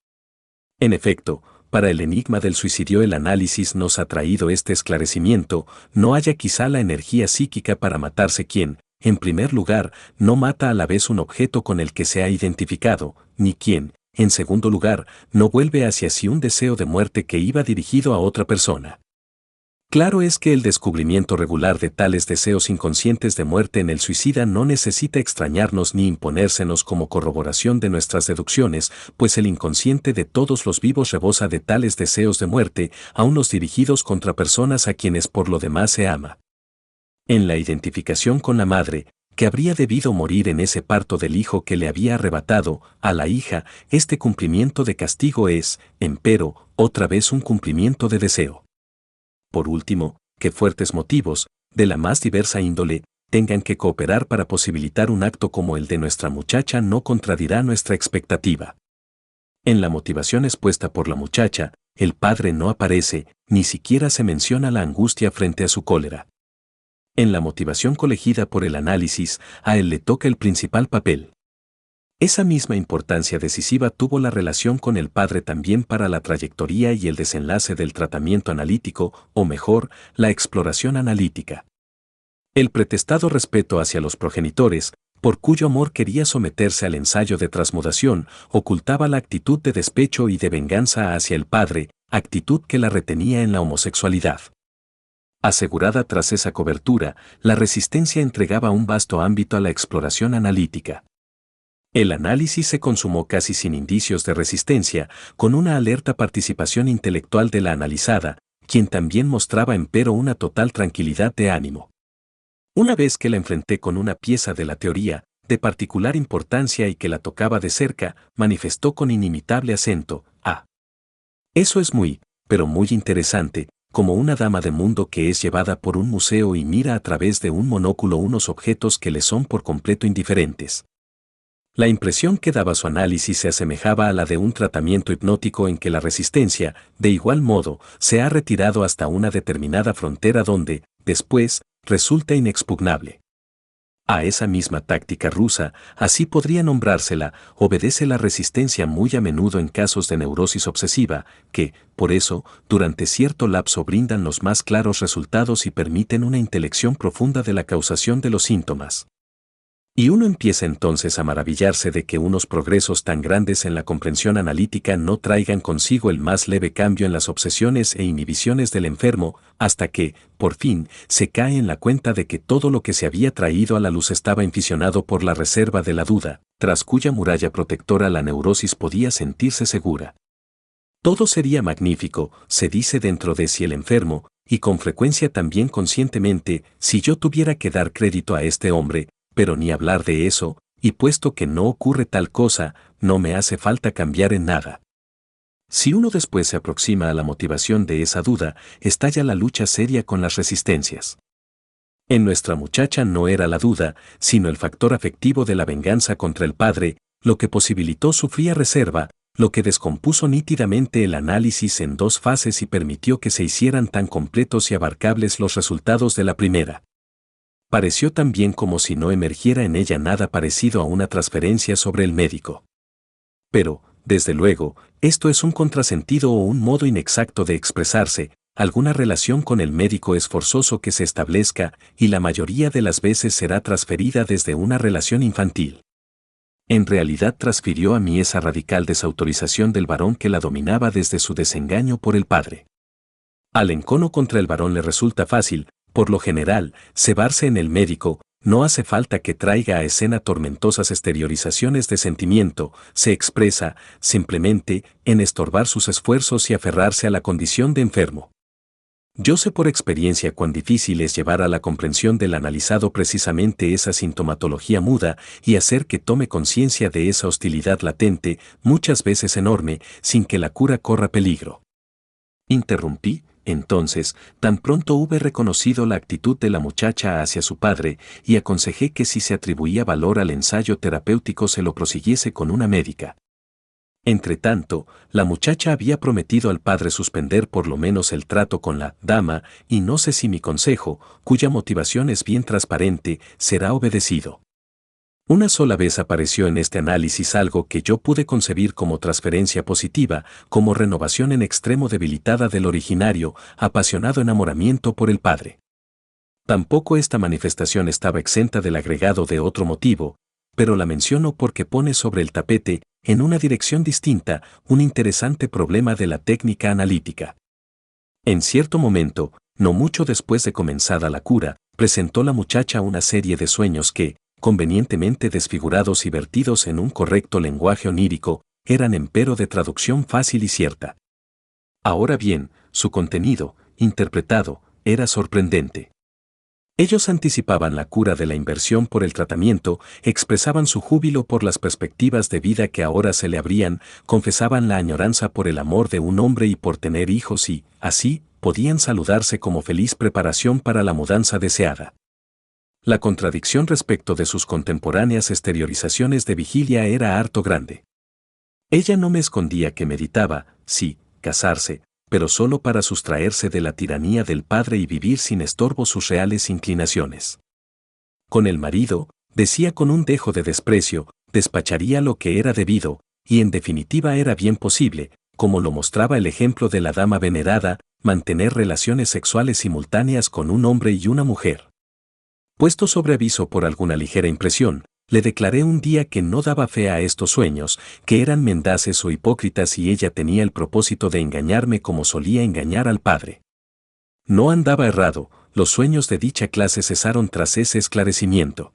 En efecto, para el enigma del suicidio el análisis nos ha traído este esclarecimiento: no haya quizá la energía psíquica para matarse quien, en primer lugar, no mata a la vez un objeto con el que se ha identificado, ni quien, en segundo lugar, no vuelve hacia sí un deseo de muerte que iba dirigido a otra persona. Claro es que el descubrimiento regular de tales deseos inconscientes de muerte en el suicida no necesita extrañarnos ni imponérsenos como corroboración de nuestras deducciones, pues el inconsciente de todos los vivos rebosa de tales deseos de muerte, aun los dirigidos contra personas a quienes por lo demás se ama. En la identificación con la madre, que habría debido morir en ese parto del hijo que le había arrebatado a la hija, este cumplimiento de castigo es, empero, otra vez un cumplimiento de deseo. Por último, que fuertes motivos, de la más diversa índole, tengan que cooperar para posibilitar un acto como el de nuestra muchacha no contradirá nuestra expectativa. En la motivación expuesta por la muchacha, el padre no aparece, ni siquiera se menciona la angustia frente a su cólera. En la motivación colegida por el análisis, a él le toca el principal papel. Esa misma importancia decisiva tuvo la relación con el padre también para la trayectoria y el desenlace del tratamiento analítico, o mejor, la exploración analítica. El pretestado respeto hacia los progenitores, por cuyo amor quería someterse al ensayo de transmudación, ocultaba la actitud de despecho y de venganza hacia el padre, actitud que la retenía en la homosexualidad. Asegurada tras esa cobertura, la resistencia entregaba un vasto ámbito a la exploración analítica. El análisis se consumó casi sin indicios de resistencia, con una alerta participación intelectual de la analizada, quien también mostraba empero una total tranquilidad de ánimo. Una vez que la enfrenté con una pieza de la teoría, de particular importancia y que la tocaba de cerca, manifestó con inimitable acento: «Ah, eso es muy, pero muy interesante», como una dama de mundo que es llevada por un museo y mira a través de un monóculo unos objetos que le son por completo indiferentes. La impresión que daba su análisis se asemejaba a la de un tratamiento hipnótico en que la resistencia, de igual modo, se ha retirado hasta una determinada frontera donde, después, resulta inexpugnable. A esa misma táctica rusa, así podría nombrársela, obedece la resistencia muy a menudo en casos de neurosis obsesiva, que, por eso, durante cierto lapso brindan los más claros resultados y permiten una intelección profunda de la causación de los síntomas. Y uno empieza entonces a maravillarse de que unos progresos tan grandes en la comprensión analítica no traigan consigo el más leve cambio en las obsesiones e inhibiciones del enfermo, hasta que, por fin, se cae en la cuenta de que todo lo que se había traído a la luz estaba inficionado por la reserva de la duda, tras cuya muralla protectora la neurosis podía sentirse segura. Todo sería magnífico, se dice dentro de sí el enfermo, y con frecuencia también conscientemente, si yo tuviera que dar crédito a este hombre, pero ni hablar de eso, y puesto que no ocurre tal cosa, no me hace falta cambiar en nada. Si uno después se aproxima a la motivación de esa duda, estalla la lucha seria con las resistencias. En nuestra muchacha no era la duda, sino el factor afectivo de la venganza contra el padre, lo que posibilitó su fría reserva, lo que descompuso nítidamente el análisis en dos fases y permitió que se hicieran tan completos y abarcables los resultados de la primera. Pareció también como si no emergiera en ella nada parecido a una transferencia sobre el médico. Pero, desde luego, esto es un contrasentido o un modo inexacto de expresarse. Alguna relación con el médico es forzoso que se establezca, y la mayoría de las veces será transferida desde una relación infantil. En realidad transfirió a mí esa radical desautorización del varón que la dominaba desde su desengaño por el padre. Al encono contra el varón le resulta fácil, por lo general, cebarse en el médico. No hace falta que traiga a escena tormentosas exteriorizaciones de sentimiento, se expresa, simplemente, en estorbar sus esfuerzos y aferrarse a la condición de enfermo. Yo sé por experiencia cuán difícil es llevar a la comprensión del analizado precisamente esa sintomatología muda y hacer que tome conciencia de esa hostilidad latente, muchas veces enorme, sin que la cura corra peligro. Interrumpí, entonces, tan pronto hube reconocido la actitud de la muchacha hacia su padre, y aconsejé que si se atribuía valor al ensayo terapéutico se lo prosiguiese con una médica. Entretanto, la muchacha había prometido al padre suspender por lo menos el trato con la dama, y no sé si mi consejo, cuya motivación es bien transparente, será obedecido. Una sola vez apareció en este análisis algo que yo pude concebir como transferencia positiva, como renovación en extremo debilitada del originario, apasionado enamoramiento por el padre. Tampoco esta manifestación estaba exenta del agregado de otro motivo, pero la menciono porque pone sobre el tapete, en una dirección distinta, un interesante problema de la técnica analítica. En cierto momento, no mucho después de comenzada la cura, presentó la muchacha una serie de sueños que, convenientemente desfigurados y vertidos en un correcto lenguaje onírico, eran empero de traducción fácil y cierta. Ahora bien, su contenido, interpretado, era sorprendente. Ellos anticipaban la cura de la inversión por el tratamiento, expresaban su júbilo por las perspectivas de vida que ahora se le abrían, confesaban la añoranza por el amor de un hombre y por tener hijos y, así, podían saludarse como feliz preparación para la mudanza deseada. La contradicción respecto de sus contemporáneas exteriorizaciones de vigilia era harto grande. Ella no me escondía que meditaba, sí, casarse, pero solo para sustraerse de la tiranía del padre y vivir sin estorbo sus reales inclinaciones. Con el marido, decía con un dejo de desprecio, despacharía lo que era debido, y en definitiva era bien posible, como lo mostraba el ejemplo de la dama venerada, mantener relaciones sexuales simultáneas con un hombre y una mujer. Puesto sobre aviso por alguna ligera impresión, le declaré un día que no daba fe a estos sueños, que eran mendaces o hipócritas y ella tenía el propósito de engañarme como solía engañar al padre. No andaba errado, los sueños de dicha clase cesaron tras ese esclarecimiento.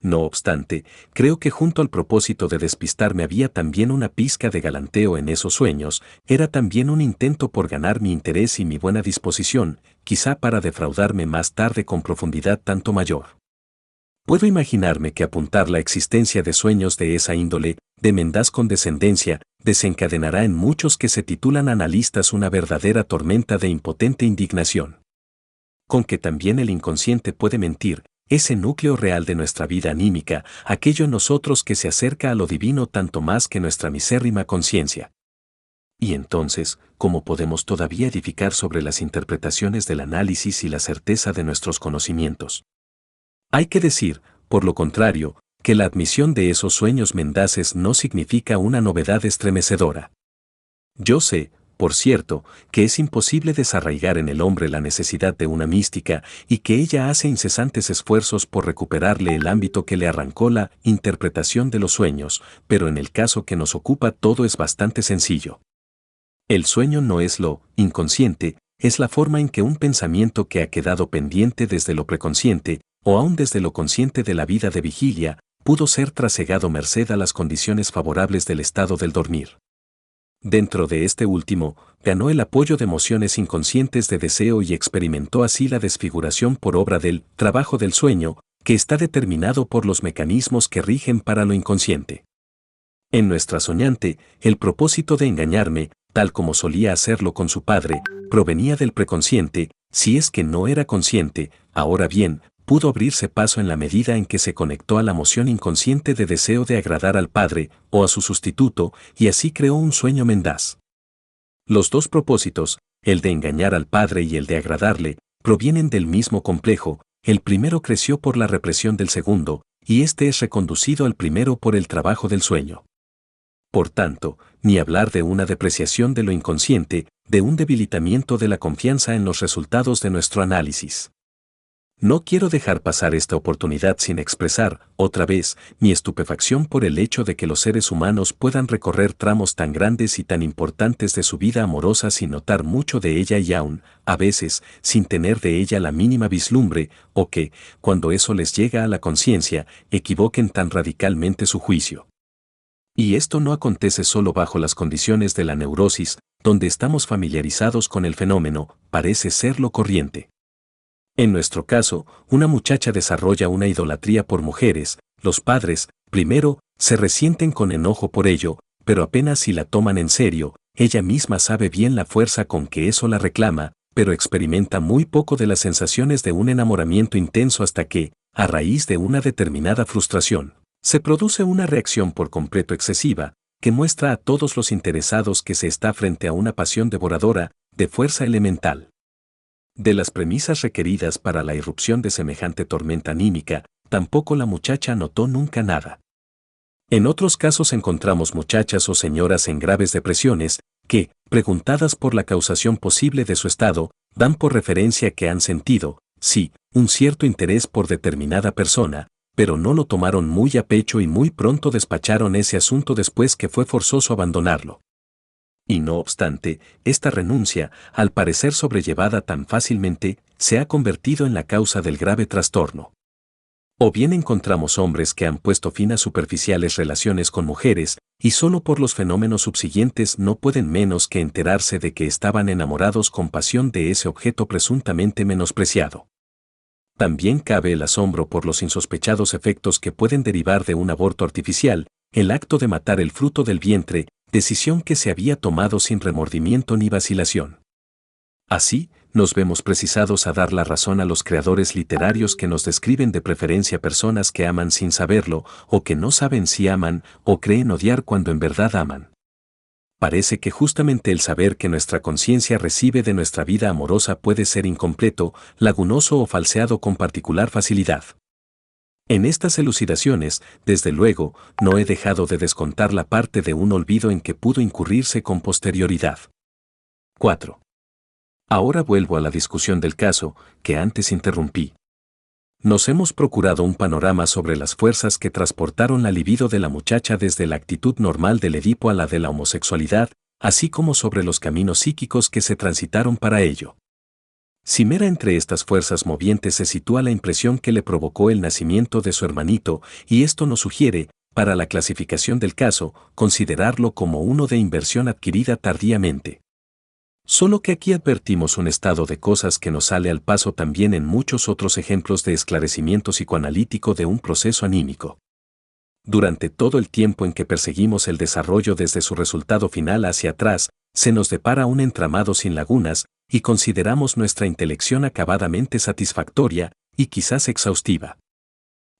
No obstante, creo que junto al propósito de despistarme había también una pizca de galanteo en esos sueños, era también un intento por ganar mi interés y mi buena disposición, quizá para defraudarme más tarde con profundidad tanto mayor. Puedo imaginarme que apuntar la existencia de sueños de esa índole, de mendaz condescendencia, desencadenará en muchos que se titulan analistas una verdadera tormenta de impotente indignación. Con que también el inconsciente puede mentir, ese núcleo real de nuestra vida anímica, aquello en nosotros que se acerca a lo divino tanto más que nuestra misérrima conciencia. Y entonces, ¿cómo podemos todavía edificar sobre las interpretaciones del análisis y la certeza de nuestros conocimientos? Hay que decir, por lo contrario, que la admisión de esos sueños mendaces no significa una novedad estremecedora. Yo sé, por cierto, que es imposible desarraigar en el hombre la necesidad de una mística y que ella hace incesantes esfuerzos por recuperarle el ámbito que le arrancó la interpretación de los sueños, pero en el caso que nos ocupa todo es bastante sencillo. El sueño no es lo inconsciente, es la forma en que un pensamiento que ha quedado pendiente desde lo preconsciente, o aún desde lo consciente de la vida de vigilia, pudo ser trasegado merced a las condiciones favorables del estado del dormir. Dentro de este último, ganó el apoyo de emociones inconscientes de deseo y experimentó así la desfiguración por obra del trabajo del sueño, que está determinado por los mecanismos que rigen para lo inconsciente. En nuestra soñante, el propósito de engañarme, tal como solía hacerlo con su padre, provenía del preconsciente, si es que no era consciente, ahora bien, pudo abrirse paso en la medida en que se conectó a la moción inconsciente de deseo de agradar al padre o a su sustituto, y así creó un sueño mendaz. Los dos propósitos, el de engañar al padre y el de agradarle, provienen del mismo complejo, el primero creció por la represión del segundo, y este es reconducido al primero por el trabajo del sueño. Por tanto, ni hablar de una depreciación de lo inconsciente, de un debilitamiento de la confianza en los resultados de nuestro análisis. No quiero dejar pasar esta oportunidad sin expresar, otra vez, mi estupefacción por el hecho de que los seres humanos puedan recorrer tramos tan grandes y tan importantes de su vida amorosa sin notar mucho de ella y aún, a veces, sin tener de ella la mínima vislumbre, o que, cuando eso les llega a la conciencia, equivoquen tan radicalmente su juicio. Y esto no acontece solo bajo las condiciones de la neurosis, donde estamos familiarizados con el fenómeno, parece ser lo corriente. En nuestro caso, una muchacha desarrolla una idolatría por mujeres, los padres, primero, se resienten con enojo por ello, pero apenas si la toman en serio, ella misma sabe bien la fuerza con que eso la reclama, pero experimenta muy poco de las sensaciones de un enamoramiento intenso hasta que, a raíz de una determinada frustración, se produce una reacción por completo excesiva, que muestra a todos los interesados que se está frente a una pasión devoradora, de fuerza elemental. De las premisas requeridas para la irrupción de semejante tormenta anímica, tampoco la muchacha notó nunca nada. En otros casos encontramos muchachas o señoras en graves depresiones, que, preguntadas por la causación posible de su estado, dan por referencia que han sentido, sí, un cierto interés por determinada persona, pero no lo tomaron muy a pecho y muy pronto despacharon ese asunto después que fue forzoso abandonarlo. Y no obstante, esta renuncia, al parecer sobrellevada tan fácilmente, se ha convertido en la causa del grave trastorno. O bien encontramos hombres que han puesto fin a superficiales relaciones con mujeres, y solo por los fenómenos subsiguientes no pueden menos que enterarse de que estaban enamorados con pasión de ese objeto presuntamente menospreciado. También cabe el asombro por los insospechados efectos que pueden derivar de un aborto artificial, el acto de matar el fruto del vientre, decisión que se había tomado sin remordimiento ni vacilación. Así, nos vemos precisados a dar la razón a los creadores literarios que nos describen de preferencia personas que aman sin saberlo, o que no saben si aman, o creen odiar cuando en verdad aman. Parece que justamente el saber que nuestra conciencia recibe de nuestra vida amorosa puede ser incompleto, lagunoso o falseado con particular facilidad. En estas elucidaciones, desde luego, no he dejado de descontar la parte de un olvido en que pudo incurrirse con posterioridad. 4. Ahora vuelvo a la discusión del caso, que antes interrumpí. Nos hemos procurado un panorama sobre las fuerzas que transportaron la libido de la muchacha desde la actitud normal del Edipo a la de la homosexualidad, así como sobre los caminos psíquicos que se transitaron para ello. Cimera entre estas fuerzas movientes se sitúa la impresión que le provocó el nacimiento de su hermanito, y esto nos sugiere, para la clasificación del caso, considerarlo como uno de inversión adquirida tardíamente. Solo que aquí advertimos un estado de cosas que nos sale al paso también en muchos otros ejemplos de esclarecimiento psicoanalítico de un proceso anímico. Durante todo el tiempo en que perseguimos el desarrollo desde su resultado final hacia atrás, se nos depara un entramado sin lagunas, y consideramos nuestra intelección acabadamente satisfactoria, y quizás exhaustiva.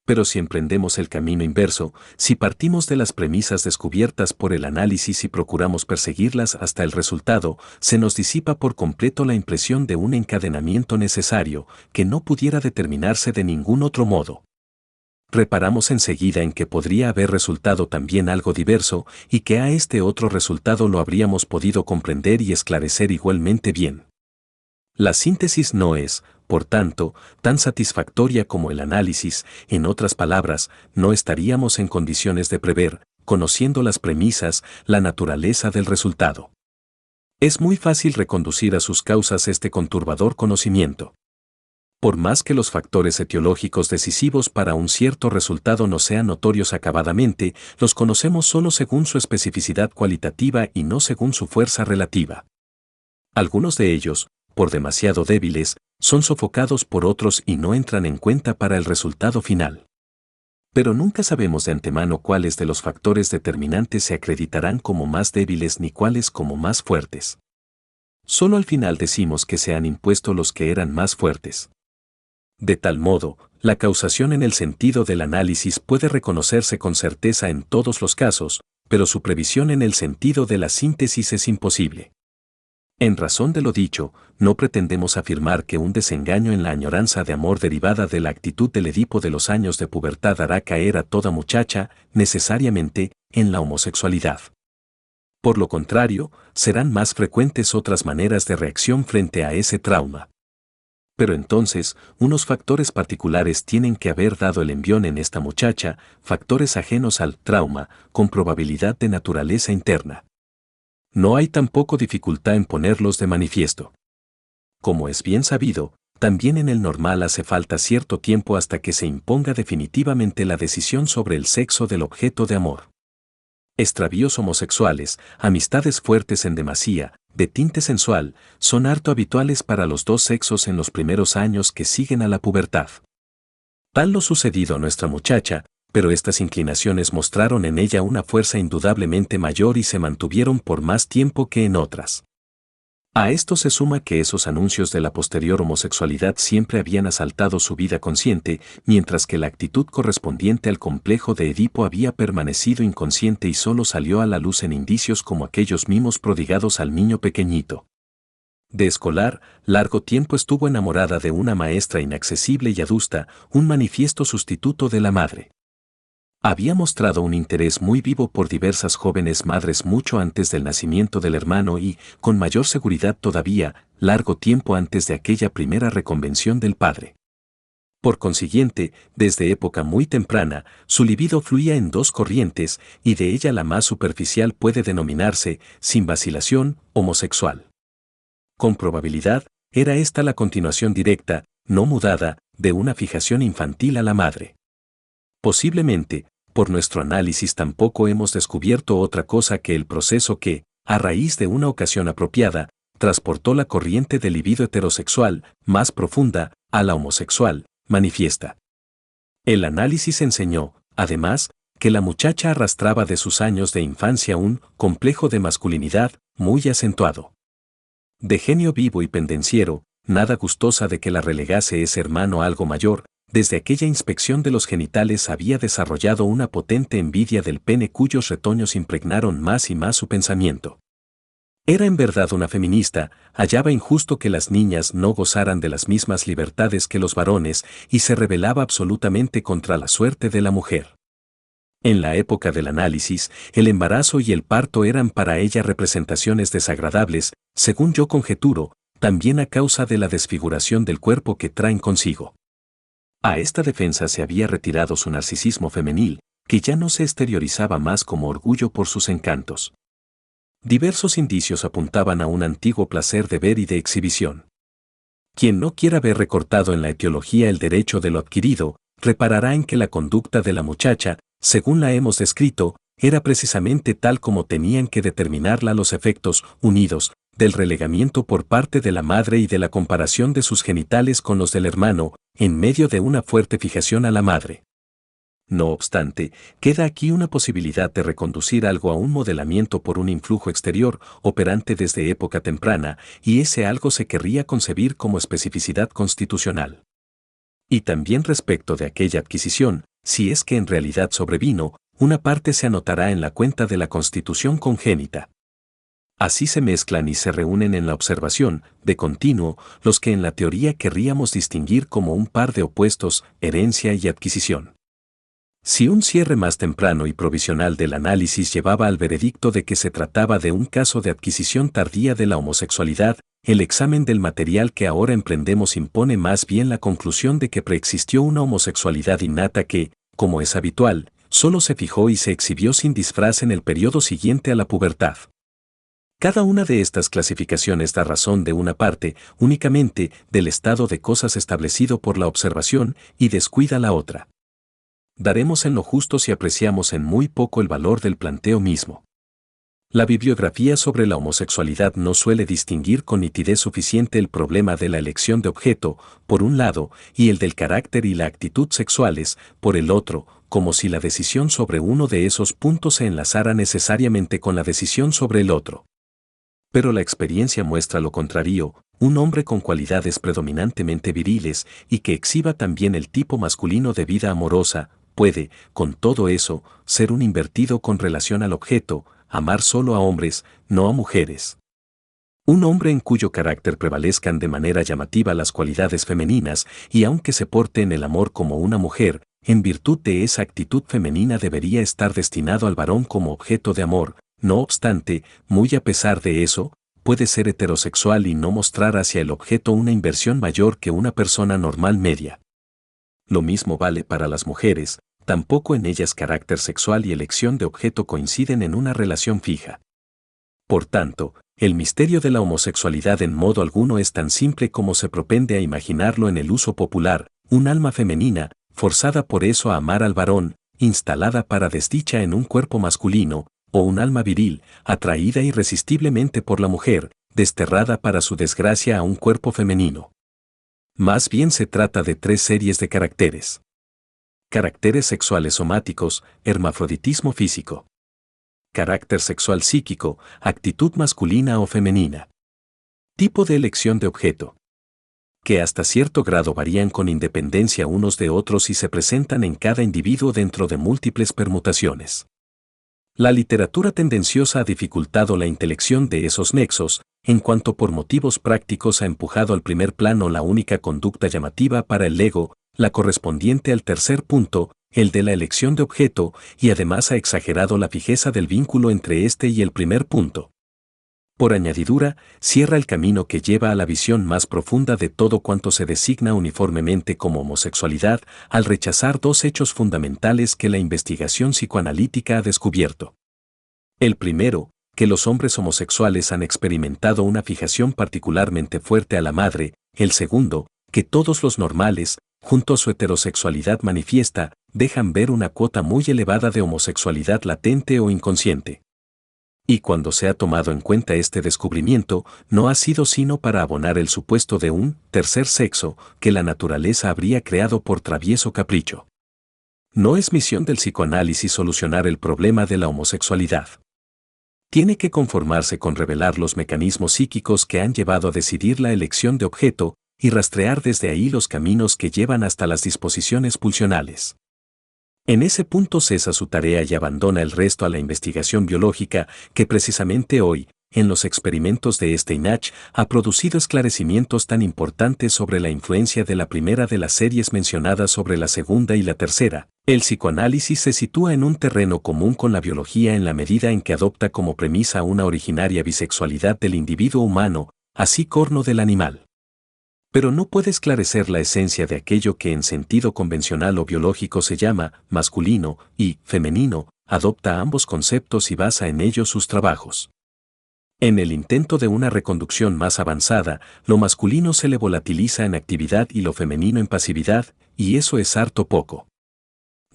Pero si emprendemos el camino inverso, si partimos de las premisas descubiertas por el análisis y procuramos perseguirlas hasta el resultado, se nos disipa por completo la impresión de un encadenamiento necesario, que no pudiera determinarse de ningún otro modo. Reparamos enseguida en que podría haber resultado también algo diverso, y que a este otro resultado lo habríamos podido comprender y esclarecer igualmente bien. La síntesis no es, por tanto, tan satisfactoria como el análisis, en otras palabras, no estaríamos en condiciones de prever, conociendo las premisas, la naturaleza del resultado. Es muy fácil reconducir a sus causas este conturbador conocimiento. Por más que los factores etiológicos decisivos para un cierto resultado no sean notorios acabadamente, los conocemos solo según su especificidad cualitativa y no según su fuerza relativa. Algunos de ellos, por demasiado débiles, son sofocados por otros y no entran en cuenta para el resultado final. Pero nunca sabemos de antemano cuáles de los factores determinantes se acreditarán como más débiles ni cuáles como más fuertes. Solo al final decimos que se han impuesto los que eran más fuertes. De tal modo, la causación en el sentido del análisis puede reconocerse con certeza en todos los casos, pero su previsión en el sentido de la síntesis es imposible. En razón de lo dicho, no pretendemos afirmar que un desengaño en la añoranza de amor derivada de la actitud del Edipo de los años de pubertad hará caer a toda muchacha, necesariamente, en la homosexualidad. Por lo contrario, serán más frecuentes otras maneras de reacción frente a ese trauma. Pero entonces, unos factores particulares tienen que haber dado el envión en esta muchacha, factores ajenos al trauma, con probabilidad de naturaleza interna. No hay tampoco dificultad en ponerlos de manifiesto. Como es bien sabido, también en el normal hace falta cierto tiempo hasta que se imponga definitivamente la decisión sobre el sexo del objeto de amor. Extravíos homosexuales, amistades fuertes en demasía, de tinte sensual, son harto habituales para los dos sexos en los primeros años que siguen a la pubertad. Tal lo sucedido a nuestra muchacha, pero estas inclinaciones mostraron en ella una fuerza indudablemente mayor y se mantuvieron por más tiempo que en otras. A esto se suma que esos anuncios de la posterior homosexualidad siempre habían asaltado su vida consciente, mientras que la actitud correspondiente al complejo de Edipo había permanecido inconsciente y solo salió a la luz en indicios como aquellos mimos prodigados al niño pequeñito. De escolar, largo tiempo estuvo enamorada de una maestra inaccesible y adusta, un manifiesto sustituto de la madre. Había mostrado un interés muy vivo por diversas jóvenes madres mucho antes del nacimiento del hermano y, con mayor seguridad todavía, largo tiempo antes de aquella primera reconvención del padre. Por consiguiente, desde época muy temprana, su libido fluía en dos corrientes, y de ella la más superficial puede denominarse, sin vacilación, homosexual. Con probabilidad, era esta la continuación directa, no mudada, de una fijación infantil a la madre. Posiblemente, por nuestro análisis tampoco hemos descubierto otra cosa que el proceso que, a raíz de una ocasión apropiada, transportó la corriente del libido heterosexual, más profunda, a la homosexual, manifiesta. El análisis enseñó, además, que la muchacha arrastraba de sus años de infancia un complejo de masculinidad muy acentuado. De genio vivo y pendenciero, nada gustosa de que la relegase ese hermano algo mayor, desde aquella inspección de los genitales había desarrollado una potente envidia del pene cuyos retoños impregnaron más y más su pensamiento. Era en verdad una feminista, hallaba injusto que las niñas no gozaran de las mismas libertades que los varones y se rebelaba absolutamente contra la suerte de la mujer. En la época del análisis, el embarazo y el parto eran para ella representaciones desagradables, según yo conjeturo, también a causa de la desfiguración del cuerpo que traen consigo. A esta defensa se había retirado su narcisismo femenil, que ya no se exteriorizaba más como orgullo por sus encantos. Diversos indicios apuntaban a un antiguo placer de ver y de exhibición. Quien no quiera ver recortado en la etiología el derecho de lo adquirido, reparará en que la conducta de la muchacha, según la hemos descrito, era precisamente tal como tenían que determinarla los efectos, unidos, del relegamiento por parte de la madre y de la comparación de sus genitales con los del hermano, en medio de una fuerte fijación a la madre. No obstante, queda aquí una posibilidad de reconducir algo a un modelamiento por un influjo exterior, operante desde época temprana, y ese algo se querría concebir como especificidad constitucional. Y también respecto de aquella adquisición, si es que en realidad sobrevino, una parte se anotará en la cuenta de la constitución congénita. Así se mezclan y se reúnen en la observación, de continuo, los que en la teoría querríamos distinguir como un par de opuestos, herencia y adquisición. Si un cierre más temprano y provisional del análisis llevaba al veredicto de que se trataba de un caso de adquisición tardía de la homosexualidad, el examen del material que ahora emprendemos impone más bien la conclusión de que preexistió una homosexualidad innata que, como es habitual, solo se fijó y se exhibió sin disfraz en el periodo siguiente a la pubertad. Cada una de estas clasificaciones da razón de una parte, únicamente, del estado de cosas establecido por la observación y descuida la otra. Daremos en lo justo si apreciamos en muy poco el valor del planteo mismo. La bibliografía sobre la homosexualidad no suele distinguir con nitidez suficiente el problema de la elección de objeto, por un lado, y el del carácter y la actitud sexuales, por el otro, como si la decisión sobre uno de esos puntos se enlazara necesariamente con la decisión sobre el otro. Pero la experiencia muestra lo contrario, un hombre con cualidades predominantemente viriles y que exhiba también el tipo masculino de vida amorosa, puede, con todo eso, ser un invertido con relación al objeto, amar solo a hombres, no a mujeres. Un hombre en cuyo carácter prevalezcan de manera llamativa las cualidades femeninas y aunque se porte en el amor como una mujer, en virtud de esa actitud femenina debería estar destinado al varón como objeto de amor. No obstante, muy a pesar de eso, puede ser heterosexual y no mostrar hacia el objeto una inversión mayor que una persona normal media. Lo mismo vale para las mujeres, tampoco en ellas carácter sexual y elección de objeto coinciden en una relación fija. Por tanto, el misterio de la homosexualidad en modo alguno es tan simple como se propende a imaginarlo en el uso popular, un alma femenina, forzada por eso a amar al varón, instalada para desdicha en un cuerpo masculino, o un alma viril, atraída irresistiblemente por la mujer, desterrada para su desgracia a un cuerpo femenino. Más bien se trata de tres series de caracteres. Caracteres sexuales somáticos, hermafroditismo físico. Carácter sexual psíquico, actitud masculina o femenina. Tipo de elección de objeto. Que hasta cierto grado varían con independencia unos de otros y se presentan en cada individuo dentro de múltiples permutaciones. La literatura tendenciosa ha dificultado la intelección de esos nexos, en cuanto por motivos prácticos ha empujado al primer plano la única conducta llamativa para el ego, la correspondiente al tercer punto, el de la elección de objeto, y además ha exagerado la fijeza del vínculo entre este y el primer punto. Por añadidura, cierra el camino que lleva a la visión más profunda de todo cuanto se designa uniformemente como homosexualidad, al rechazar dos hechos fundamentales que la investigación psicoanalítica ha descubierto. El primero, que los hombres homosexuales han experimentado una fijación particularmente fuerte a la madre; el segundo, que todos los normales, junto a su heterosexualidad manifiesta, dejan ver una cuota muy elevada de homosexualidad latente o inconsciente. Y cuando se ha tomado en cuenta este descubrimiento, no ha sido sino para abonar el supuesto de un tercer sexo que la naturaleza habría creado por travieso capricho. No es misión del psicoanálisis solucionar el problema de la homosexualidad. Tiene que conformarse con revelar los mecanismos psíquicos que han llevado a decidir la elección de objeto y rastrear desde ahí los caminos que llevan hasta las disposiciones pulsionales. En ese punto cesa su tarea y abandona el resto a la investigación biológica que precisamente hoy, en los experimentos de Steinach, ha producido esclarecimientos tan importantes sobre la influencia de la primera de las series mencionadas sobre la segunda y la tercera. El psicoanálisis se sitúa en un terreno común con la biología en la medida en que adopta como premisa una originaria bisexualidad del individuo humano, así corno del animal. Pero no puede esclarecer la esencia de aquello que en sentido convencional o biológico se llama masculino y femenino, adopta ambos conceptos y basa en ellos sus trabajos. En el intento de una reconducción más avanzada, lo masculino se le volatiliza en actividad y lo femenino en pasividad, y eso es harto poco.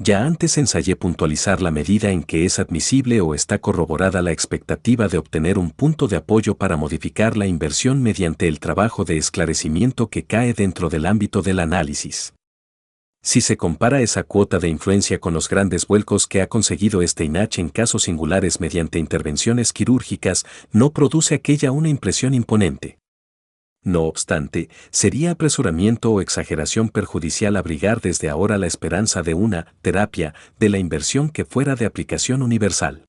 Ya antes ensayé puntualizar la medida en que es admisible o está corroborada la expectativa de obtener un punto de apoyo para modificar la inversión mediante el trabajo de esclarecimiento que cae dentro del ámbito del análisis. Si se compara esa cuota de influencia con los grandes vuelcos que ha conseguido Steinach en casos singulares mediante intervenciones quirúrgicas, no produce aquella una impresión imponente. No obstante, sería apresuramiento o exageración perjudicial abrigar desde ahora la esperanza de una terapia de la inversión que fuera de aplicación universal.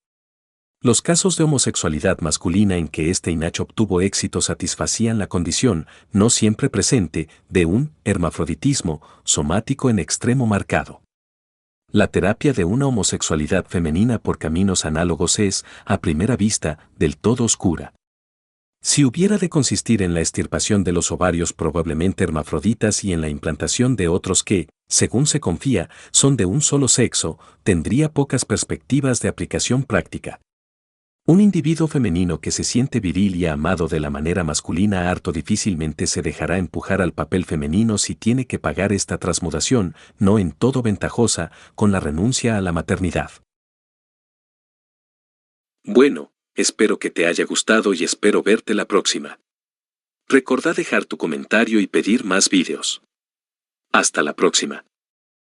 Los casos de homosexualidad masculina en que Steinach obtuvo éxito satisfacían la condición, no siempre presente, de un hermafroditismo somático en extremo marcado. La terapia de una homosexualidad femenina por caminos análogos es, a primera vista, del todo oscura. Si hubiera de consistir en la extirpación de los ovarios probablemente hermafroditas y en la implantación de otros que, según se confía, son de un solo sexo, tendría pocas perspectivas de aplicación práctica. Un individuo femenino que se siente viril y amado de la manera masculina harto difícilmente se dejará empujar al papel femenino si tiene que pagar esta transmutación, no en todo ventajosa, con la renuncia a la maternidad. Bueno. Espero que te haya gustado y espero verte la próxima. Recordá dejar tu comentario y pedir más vídeos. Hasta la próxima.